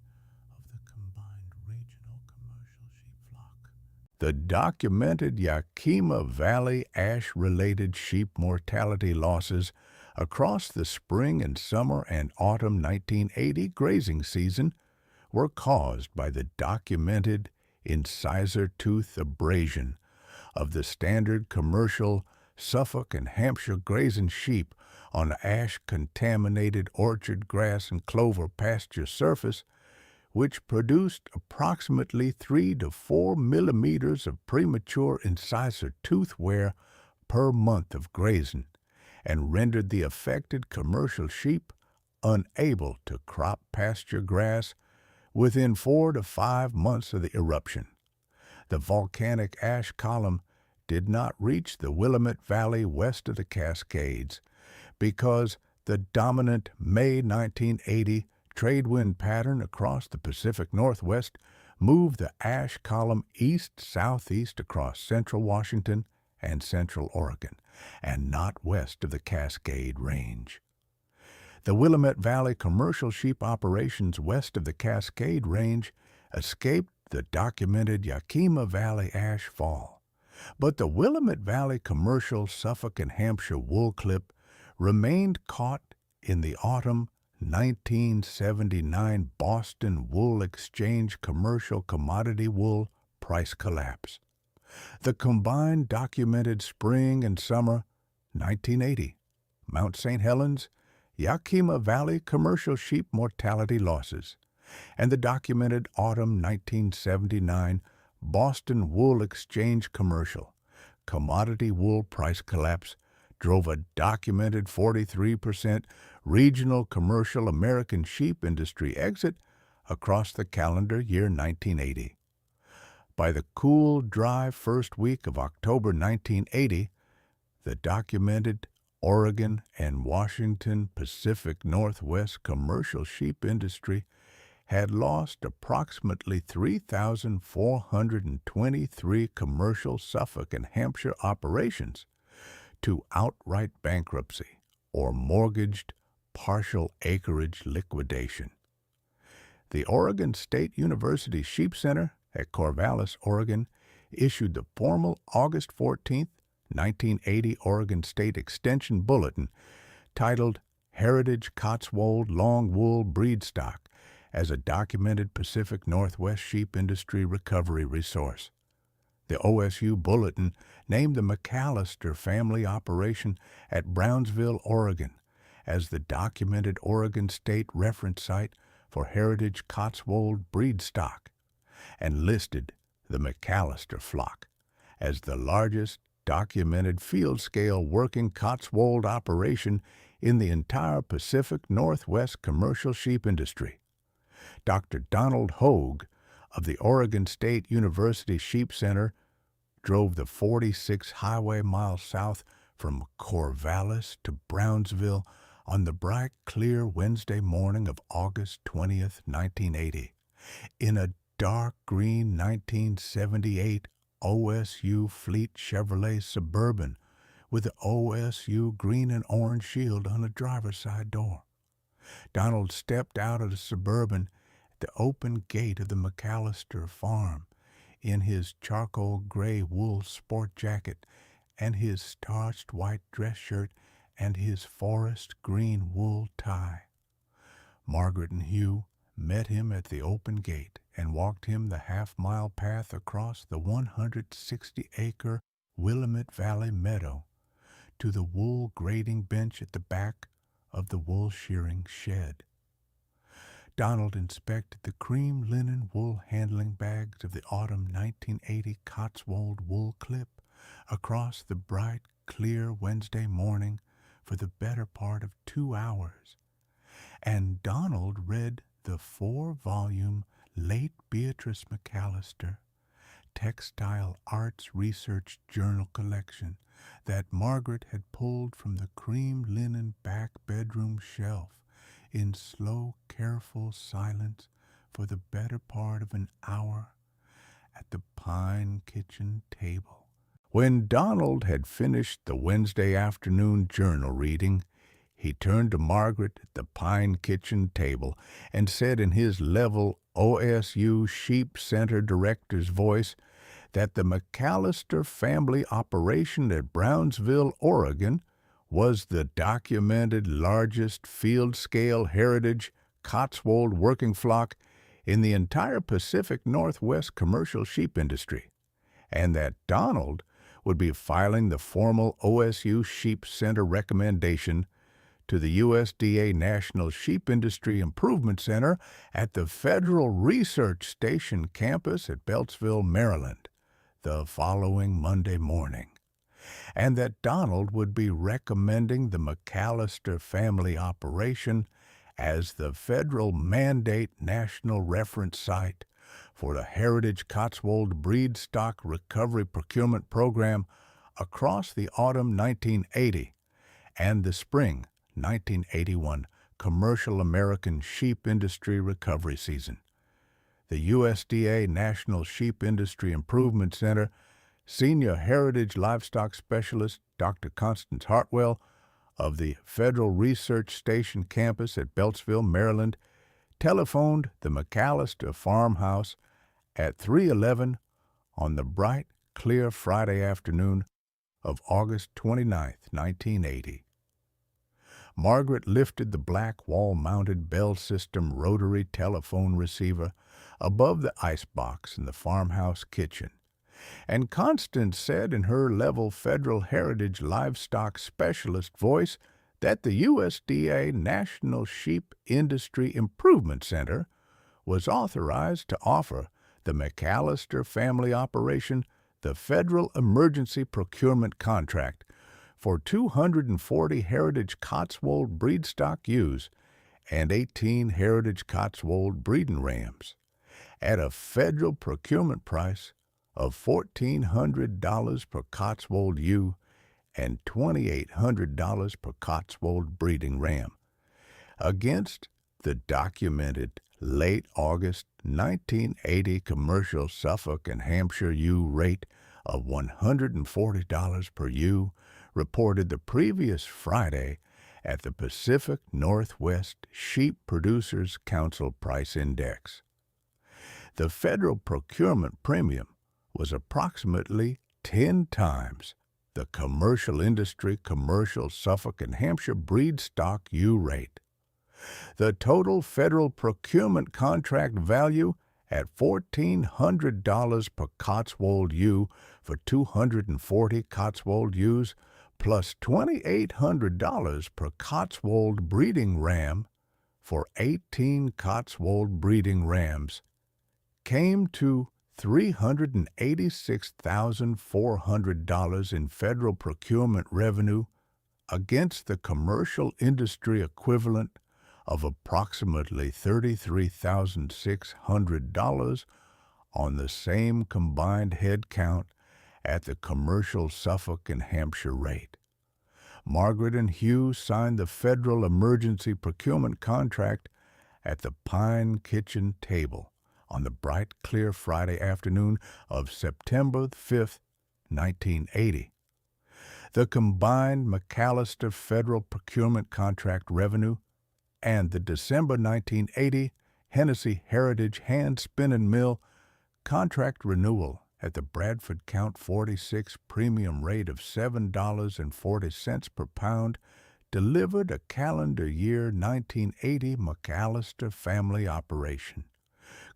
of the combined regional commercial sheep flock. The documented Yakima Valley ash-related sheep mortality losses across the spring and summer and autumn 1980 grazing season were caused by the documented incisor tooth abrasion of the standard commercial Suffolk and Hampshire grazing sheep on ash-contaminated orchard, grass, and clover pasture surface, which produced approximately 3 to 4 millimeters of premature incisor tooth wear per month of grazing, and rendered the affected commercial sheep unable to crop pasture grass within 4 to 5 months of the eruption. The volcanic ash column did not reach the Willamette Valley west of the Cascades because the dominant May 1980 trade wind pattern across the Pacific Northwest moved the ash column east-southeast across central Washington and central Oregon, and not west of the Cascade Range. The Willamette Valley commercial sheep operations west of the Cascade Range escaped the documented Yakima Valley ash fall, but the Willamette Valley commercial Suffolk and Hampshire wool clip remained caught in the autumn 1979 Boston Wool Exchange commercial commodity wool price collapse. The combined documented spring and summer 1980 Mount St. Helens Yakima Valley commercial sheep mortality losses and the documented autumn 1979 Boston Wool Exchange commercial commodity wool price collapse drove a documented 43% regional commercial American sheep industry exit across the calendar year 1980. By the cool, dry first week of October 1980, the documented Oregon and Washington Pacific Northwest commercial sheep industry had lost approximately 3,423 commercial Suffolk and Hampshire operations to outright bankruptcy or mortgaged partial acreage liquidation. The Oregon State University Sheep Center at Corvallis, Oregon, issued the formal August 14, 1980 Oregon State Extension Bulletin titled Heritage Cotswold Long Wool Breed Stock as a documented Pacific Northwest sheep industry recovery resource. The OSU Bulletin named the McAllister family operation at Brownsville, Oregon, as the documented Oregon State reference site for heritage Cotswold breed stock, and listed the McAllister flock as the largest documented field-scale working Cotswold operation in the entire Pacific Northwest commercial sheep industry. Dr. Donald Hogue of the Oregon State University Sheep Center drove the 46 highway miles south from Corvallis to Brownsville on the bright, clear Wednesday morning of August 20th, 1980, in a dark green 1978 OSU Fleet Chevrolet Suburban with the OSU green and orange shield on the driver's side door. Donald stepped out of the Suburban at the open gate of the McAllister farm in his charcoal gray wool sport jacket and his starched white dress shirt and his forest green wool tie. Margaret and Hugh met him at the open gate and walked him the half-mile path across the 160-acre Willamette Valley meadow to the wool grading bench at the back of the wool shearing shed. Donald inspected the cream linen wool handling bags of the autumn 1980 Cotswold wool clip across the bright, clear Wednesday morning for the better part of 2 hours, and Donald read the 4-volume Late Beatrice McAllister Textile Arts Research Journal collection that Margaret had pulled from the cream linen back bedroom shelf in slow, careful silence for the better part of an hour at the pine kitchen table. When Donald had finished the Wednesday afternoon journal reading, he turned to Margaret at the pine kitchen table and said in his level OSU Sheep Center director's voice that the McAllister family operation at Brownsville, Oregon, was the documented largest field-scale heritage Cotswold working flock in the entire Pacific Northwest commercial sheep industry, and that Donald would be filing the formal OSU Sheep Center recommendation to the USDA National Sheep Industry Improvement Center at the Federal Research Station campus at Beltsville, Maryland, the following Monday morning, and that Donald would be recommending the McAllister family operation as the federal mandate national reference site for the Heritage Cotswold Breed Stock Recovery Procurement Program across the autumn 1980 and the spring 1981 commercial American sheep industry recovery season. The USDA National Sheep Industry Improvement Center Senior Heritage Livestock Specialist Dr. Constance Hartwell of the Federal Research Station campus at Beltsville, Maryland, telephoned the McAllister farmhouse at 3:11 on the bright, clear Friday afternoon of August 29, 1980. Margaret lifted the black wall-mounted Bell System rotary telephone receiver above the icebox in the farmhouse kitchen, and Constance said in her level Federal Heritage Livestock Specialist voice that the USDA National Sheep Industry Improvement Center was authorized to offer the McAllister family operation the Federal Emergency Procurement Contract for 240 Heritage Cotswold breedstock ewes and 18 Heritage Cotswold breeding rams at a federal procurement price of $1,400 per Cotswold ewe and $2,800 per Cotswold breeding ram, against the documented late August 1980 commercial Suffolk and Hampshire ewe rate of $140 per ewe reported the previous Friday at the Pacific Northwest Sheep Producers Council Price Index. The federal procurement premium was approximately 10 times the commercial industry commercial Suffolk and Hampshire breed stock ewe rate. The total federal procurement contract value at $1,400 per Cotswold ewe for 240 Cotswold ewes plus $2,800 per Cotswold breeding ram for 18 Cotswold breeding rams came to $386,400 in federal procurement revenue against the commercial industry equivalent of approximately $33,600 on the same combined head count at the commercial Suffolk and Hampshire rate. Margaret and Hugh signed the federal emergency procurement contract at the Pine Kitchen table on the bright, clear Friday afternoon of September 5, 1980. The combined McAllister federal procurement contract revenue and the December 1980 Hennessy Heritage Hand Spinning Mill contract renewal at the Bradford Count 46 premium rate of $7.40 per pound delivered a calendar year 1980 McAllister family operation.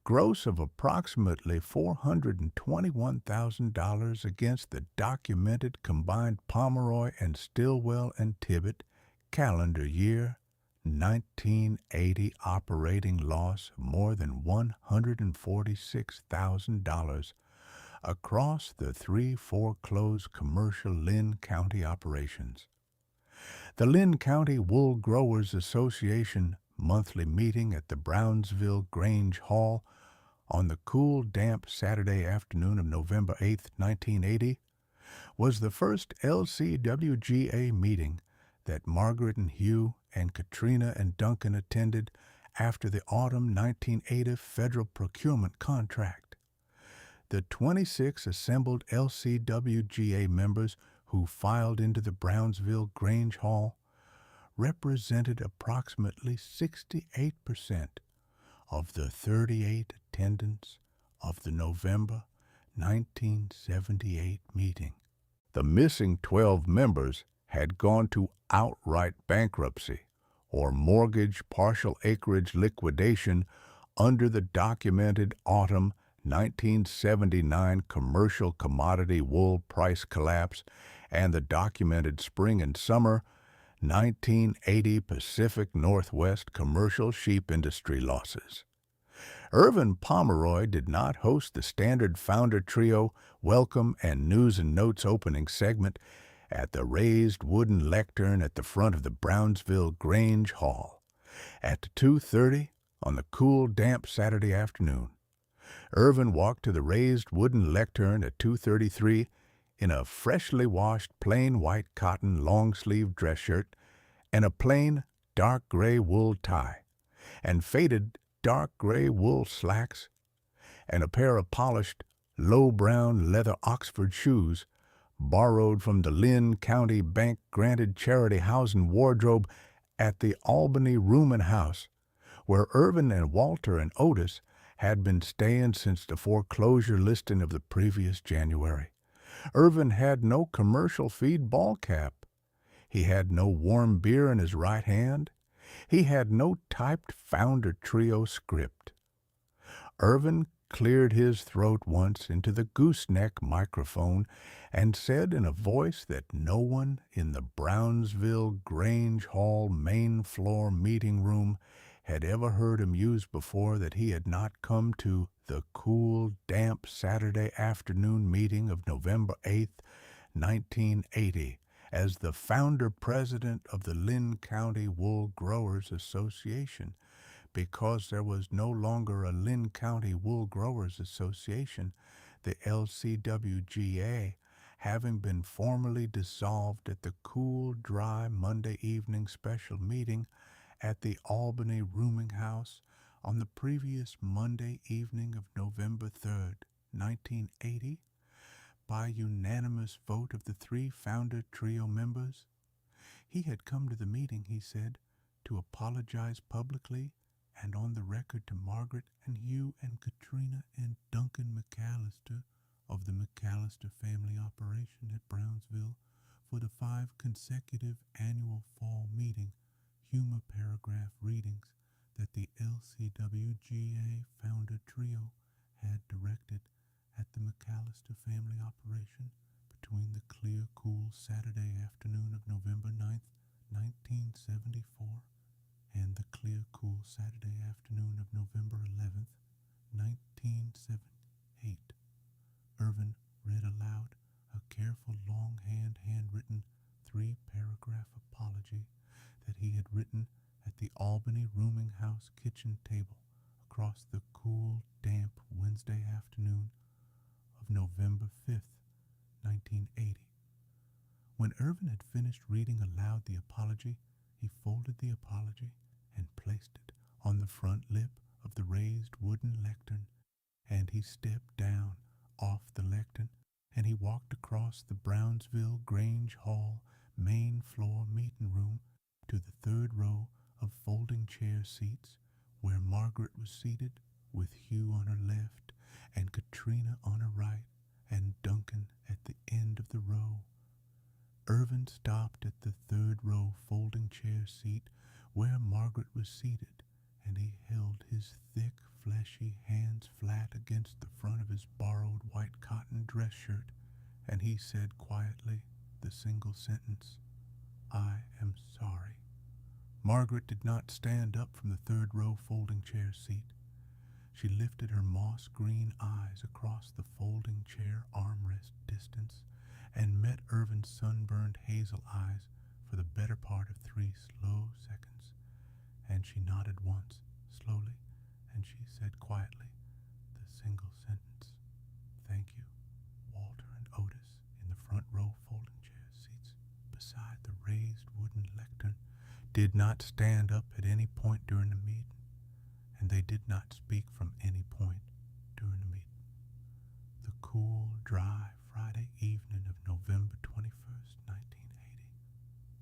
Gross of approximately $421,000 against the documented combined Pomeroy and Stillwell and Tibbet calendar year 1980 operating loss of more than $146,000 across the 3 foreclosed commercial Lynn County operations. The Lynn County Wool Growers Association monthly meeting at the Brownsville Grange Hall on the cool, damp Saturday afternoon of November 8, 1980, was the first LCWGA meeting that Margaret and Hugh and Katrina and Duncan attended after the autumn 1980 federal procurement contract. The 26 assembled LCWGA members who filed into the Brownsville Grange Hall represented approximately 68% of the 38 attendants of the November 1978 meeting. The missing 12 members had gone to outright bankruptcy or mortgage partial acreage liquidation under the documented autumn 1979 commercial commodity wool price collapse and the documented spring and summer 1980 Pacific Northwest commercial sheep industry losses. Irvin Pomeroy did not host the standard founder trio welcome and news and notes opening segment at the raised wooden lectern at the front of the Brownsville Grange Hall at 2:30 on the cool, damp Saturday afternoon. Irvin walked to the raised wooden lectern at 2:33 in a freshly washed plain white cotton long-sleeved dress shirt and a plain dark gray wool tie and faded dark gray wool slacks and a pair of polished low brown leather Oxford shoes borrowed from the Lynn County Bank granted charity housing wardrobe at the Albany Rooming House, where Irvin and Walter and Otis had been staying since the foreclosure listing of the previous January. Irvin had no commercial feed ball cap. He had no warm beer in his right hand. He had no typed founder trio script. Irvin cleared his throat once into the gooseneck microphone and said in a voice that no one in the Brownsville Grange Hall main floor meeting room had ever heard him use before that he had not come to the cool, damp Saturday afternoon meeting of November 8, 1980, as the founder president of the Lynn County Wool Growers Association, because there was no longer a Lynn County Wool Growers Association, the LCWGA, having been formally dissolved at the cool, dry Monday evening special meeting at the Albany Rooming House on the previous Monday evening of November 3rd, 1980, by unanimous vote of the 3 founder trio members. He had come to the meeting, he said, to apologize publicly and on the record to Margaret and Hugh and Katrina and Duncan McAllister of the McAllister family operation at Brownsville for the 5 consecutive annual fall meeting humor paragraph readings that the LCWGA founder trio had directed at the McAllister family operation between the clear, cool Saturday afternoon of November 9th, 1974, and the clear, cool Saturday afternoon of November 11th, 1978. rooming house kitchen table across the cool, damp Wednesday afternoon of November 5th, 1980. When Irvin had finished reading aloud the apology, he folded the apology and placed it on the front lip of the raised wooden lectern, and he stepped down off the lectern, and he walked across the Brownsville Grange Hall main floor meeting room to the third row of folding chair seats where Margaret was seated with Hugh on her left and Katrina on her right and Duncan at the end of the row. Irvin stopped at the third row folding chair seat where Margaret was seated, and he held his thick, fleshy hands flat against the front of his borrowed white cotton dress shirt, and he said quietly the single sentence, "I am sorry." Margaret did not stand up from the third row folding chair seat. She lifted her moss-green eyes across the folding chair armrest distance and met Irvin's sunburned hazel eyes for the better part of 3 slow seconds, and she nodded once, slowly, and she said quietly the single sentence, "Thank you." Walter and Otis, in the front row folding chair seats beside the raised wooden lectern, did not stand up at any point during the meeting, and they did not speak from any point during the meeting. The cool, dry Friday evening of November 21st, 1980,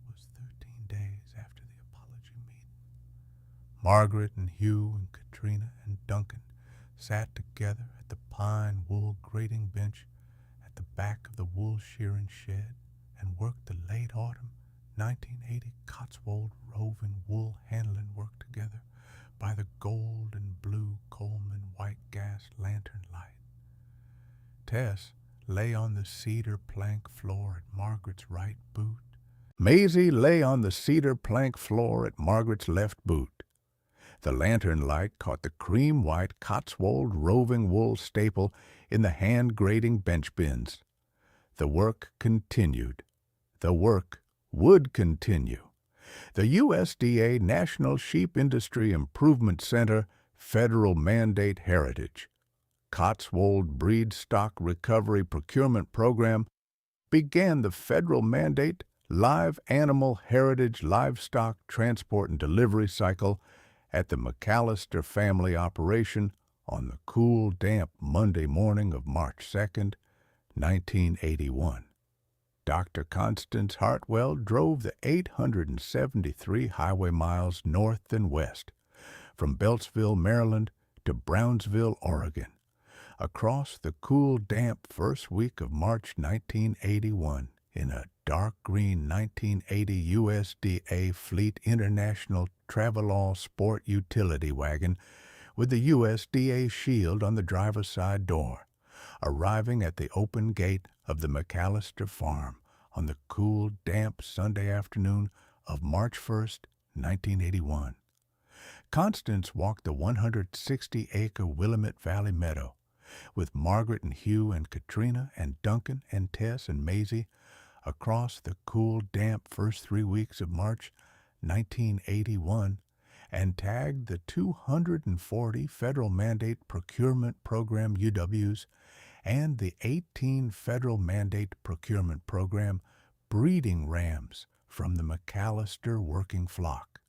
was 13 days after the apology meeting. Margaret and Hugh and Katrina and Duncan sat together at the pine wool grating bench at the back of the wool shearing shed and worked the late autumn 1980 Cotswold roving wool handling work together by the gold and blue Coleman white gas lantern light. Tess lay on the cedar plank floor at Margaret's right boot. Maisie lay on the cedar plank floor at Margaret's left boot. The lantern light caught the cream-white Cotswold roving wool staple in the hand-grating bench bins. The work continued. The work would continue. The USDA National Sheep Industry Improvement Center Federal Mandate Heritage Cotswold Breed Stock Recovery Procurement Program began the federal mandate Live Animal Heritage Livestock Transport and Delivery Cycle at the McAllister family operation on the cool, damp Monday morning of March 2nd, 1981. Dr. Constance Hartwell drove the 873 highway miles north and west, from Beltsville, Maryland to Brownsville, Oregon, across the cool, damp first week of March 1981 in a dark green 1980 USDA Fleet International Travelall Sport Utility Wagon with the USDA shield on the driver's side door, arriving at the open gate of the McAllister farm on the cool, damp Sunday afternoon of March 1st, 1981. Constance walked the 160-acre Willamette Valley meadow with Margaret and Hugh and Katrina and Duncan and Tess and Maisie across the cool, damp first 3 weeks of March 1981 and tagged the 240 Federal Mandate Procurement Program UWs and the 18 Federal Mandate Procurement Program breeding rams from the McAllister working flock.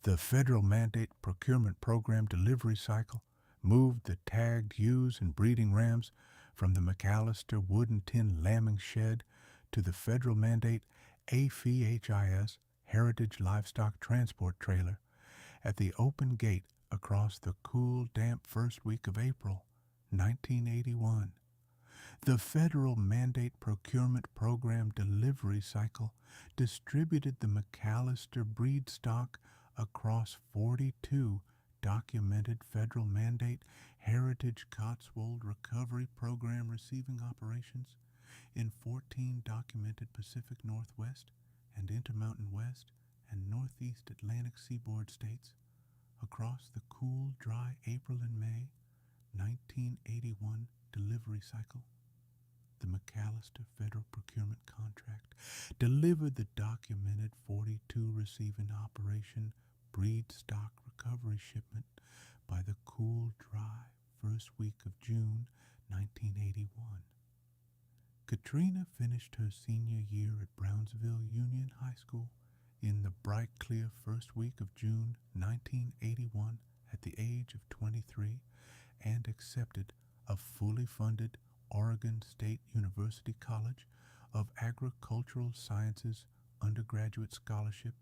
The Federal Mandate Procurement Program delivery cycle moved the tagged ewes and breeding rams from the McAllister wood and tin lambing shed to the Federal Mandate AFHIS Heritage Livestock Transport Trailer at the open gate across the cool, damp first week of April, 1981. The Federal Mandate Procurement Program delivery cycle distributed the McAllister breed stock across 42 documented Federal Mandate Heritage Cotswold Recovery Program receiving operations in 14 documented Pacific Northwest and Intermountain West and Northeast Atlantic Seaboard states across the cool, dry April and May 1981 delivery cycle. The McAllister Federal Procurement Contract delivered the documented 42 receiving operation breed stock recovery shipment by the cool, dry first week of June 1981. Katrina finished her senior year at Brownsville Union High School in the bright, clear first week of June 1981 at the age of 23 and accepted a fully funded Oregon State University College of Agricultural Sciences undergraduate scholarship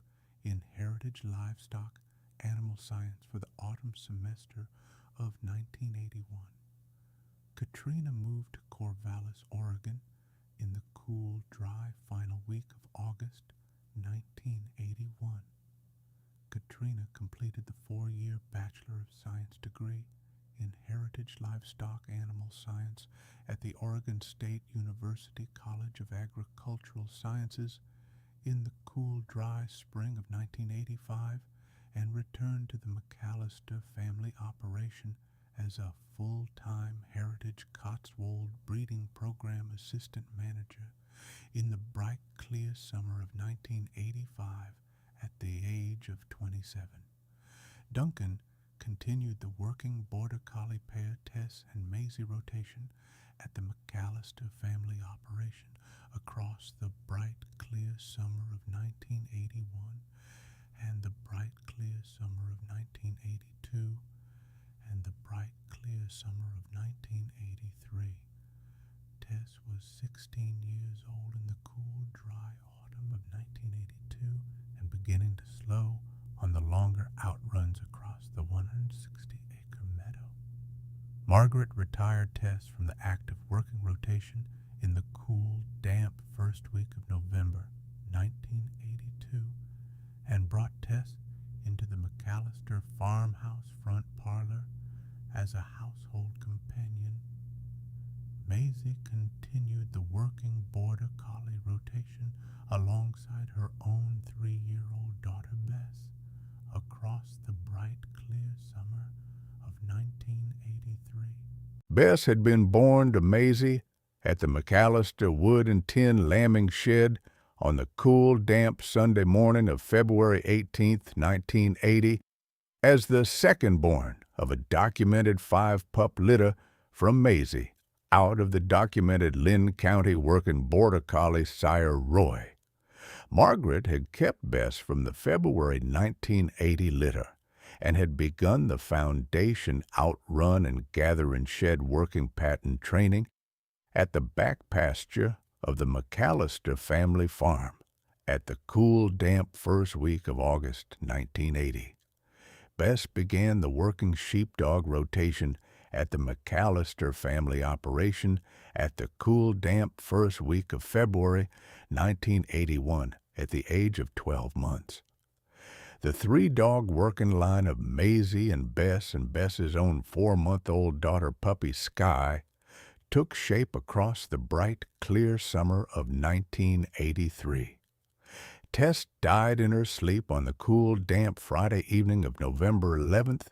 in Heritage Livestock Animal Science for the autumn semester of 1981. Katrina moved to Corvallis, Oregon in the cool, dry final week of August 1981. Katrina completed the 4-year Bachelor of Science degree in Heritage Livestock Animal Science at the Oregon State University College of Agricultural Sciences in the cool, dry spring of 1985 and returned to the McAllister family operation as a full-time Heritage Cotswold breeding program assistant manager in the bright, clear summer of 1985 at the age of 27. Duncan continued the working Border Collie pair Tess and Maisie rotation at the McAllister family operation across the bright, clear summer of 1981 and the bright, clear summer of 1982 and the bright, clear summer of 1983. Tess was 16 years old in the cool, dry autumn of 1982 and beginning to slow on the longer outruns across the 160-acre meadow. Margaret retired Tess from the active working rotation in the cool, damp first week of November 1982 and brought Tess into the McAllister farmhouse front parlor as a household companion. Maisie continued the working Border Collie rotation alongside her own 3-year-old daughter Bess across the bright, clear summer of 1983. Bess had been born to Maisie at the McAllister wood and tin lambing shed on the cool, damp Sunday morning of February 18th, 1980, as the second-born of a documented 5-pup litter from Maisie out of the documented Lynn County working Border Collie sire Roy. Margaret had kept Bess from the February 1980 litter and had begun the foundation outrun and gather and shed working pattern training at the back pasture of the McAllister family farm at the cool, damp first week of August 1980. Bess began the working sheepdog rotation at the McAllister family operation at the cool, damp first week of February 1981 at the age of 12 months. The 3-dog working line of Maisie and Bess's own 4-month-old daughter puppy Sky took shape across the bright, clear summer of 1983. Tess died in her sleep on the cool, damp Friday evening of November 11th,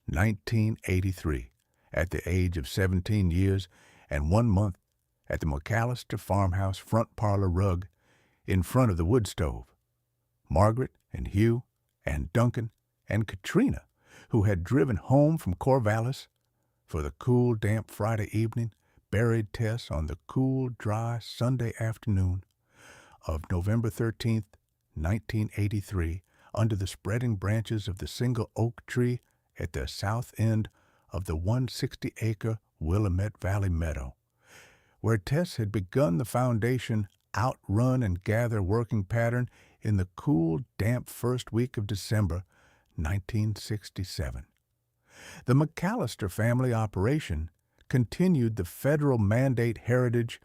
1983, at the age of 17 years and 1 month at the McAllister farmhouse front parlor rug in front of the wood stove. Margaret and Hugh and Duncan and Katrina, who had driven home from Corvallis for the cool, damp Friday evening, buried Tess on the cool, dry Sunday afternoon of November 13th, 1983, under the spreading branches of the single oak tree at the south end of the 160-acre Willamette Valley meadow, where Tess had begun the foundation outrun and gather working pattern in the cool, damp first week of December 1967. The McAllister family operation continued the federal mandate Heritage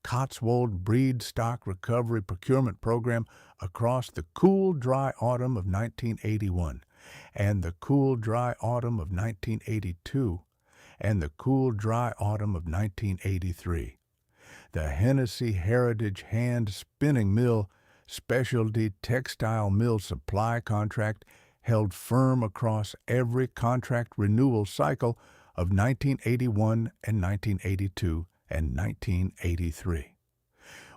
Cotswold breed stock recovery procurement program across the cool, dry autumn of 1981 and the cool, dry autumn of 1982 and the cool, dry autumn of 1983. The Hennessy Heritage Hand Spinning Mill Specialty Textile Mill Supply contract held firm across every contract renewal cycle of 1981 and 1982 and 1983.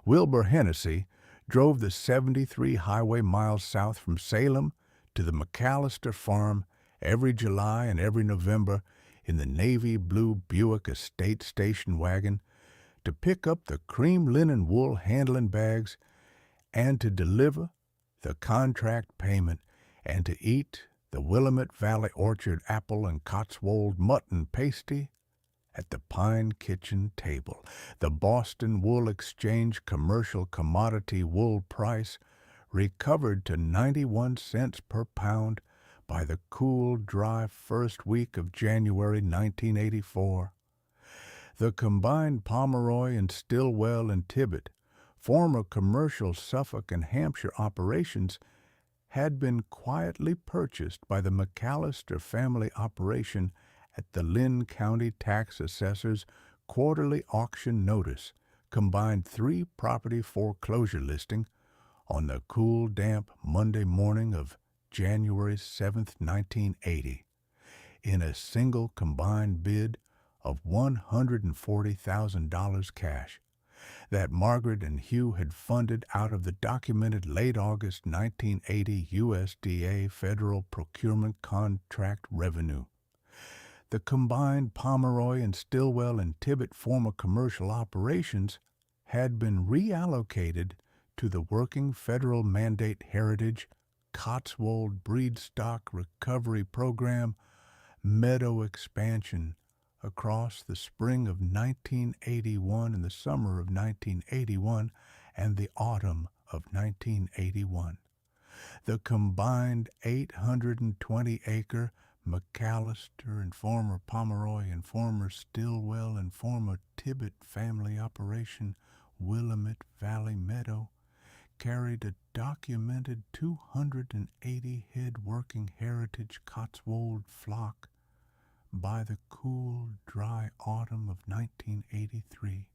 Wilbur Hennessy drove the 73 highway miles south from Salem to the McAllister farm every July and every November in the navy blue Buick estate station wagon to pick up the cream linen wool handling bags and to deliver the contract payment and to eat the Willamette Valley Orchard apple and Cotswold mutton pasty at the Pine Kitchen table. The Boston Wool Exchange commercial commodity wool price recovered to 91 cents per pound by the cool, dry first week of January 1984. The combined Pomeroy and Stillwell and Tibbet, former commercial Suffolk and Hampshire operations, had been quietly purchased by the McAllister family operation at the Lynn County Tax Assessor's quarterly auction notice, combined 3 property foreclosure listing on the cool, damp Monday morning of January 7, 1980, in a single combined bid of $140,000 cash that Margaret and Hugh had funded out of the documented late August 1980 USDA federal procurement contract revenue. The combined Pomeroy and Stillwell and Tibbet former commercial operations had been reallocated to the working federal mandate heritage Cotswold Breed Stock Recovery Program meadow expansion across the spring of 1981 and the summer of 1981 and the autumn of 1981. The combined 820-acre McAllister and former Pomeroy and former Stillwell and former Tibbet family operation Willamette Valley Meadow carried a documented 280-head working heritage Cotswold flock by the cool, dry autumn of 1983.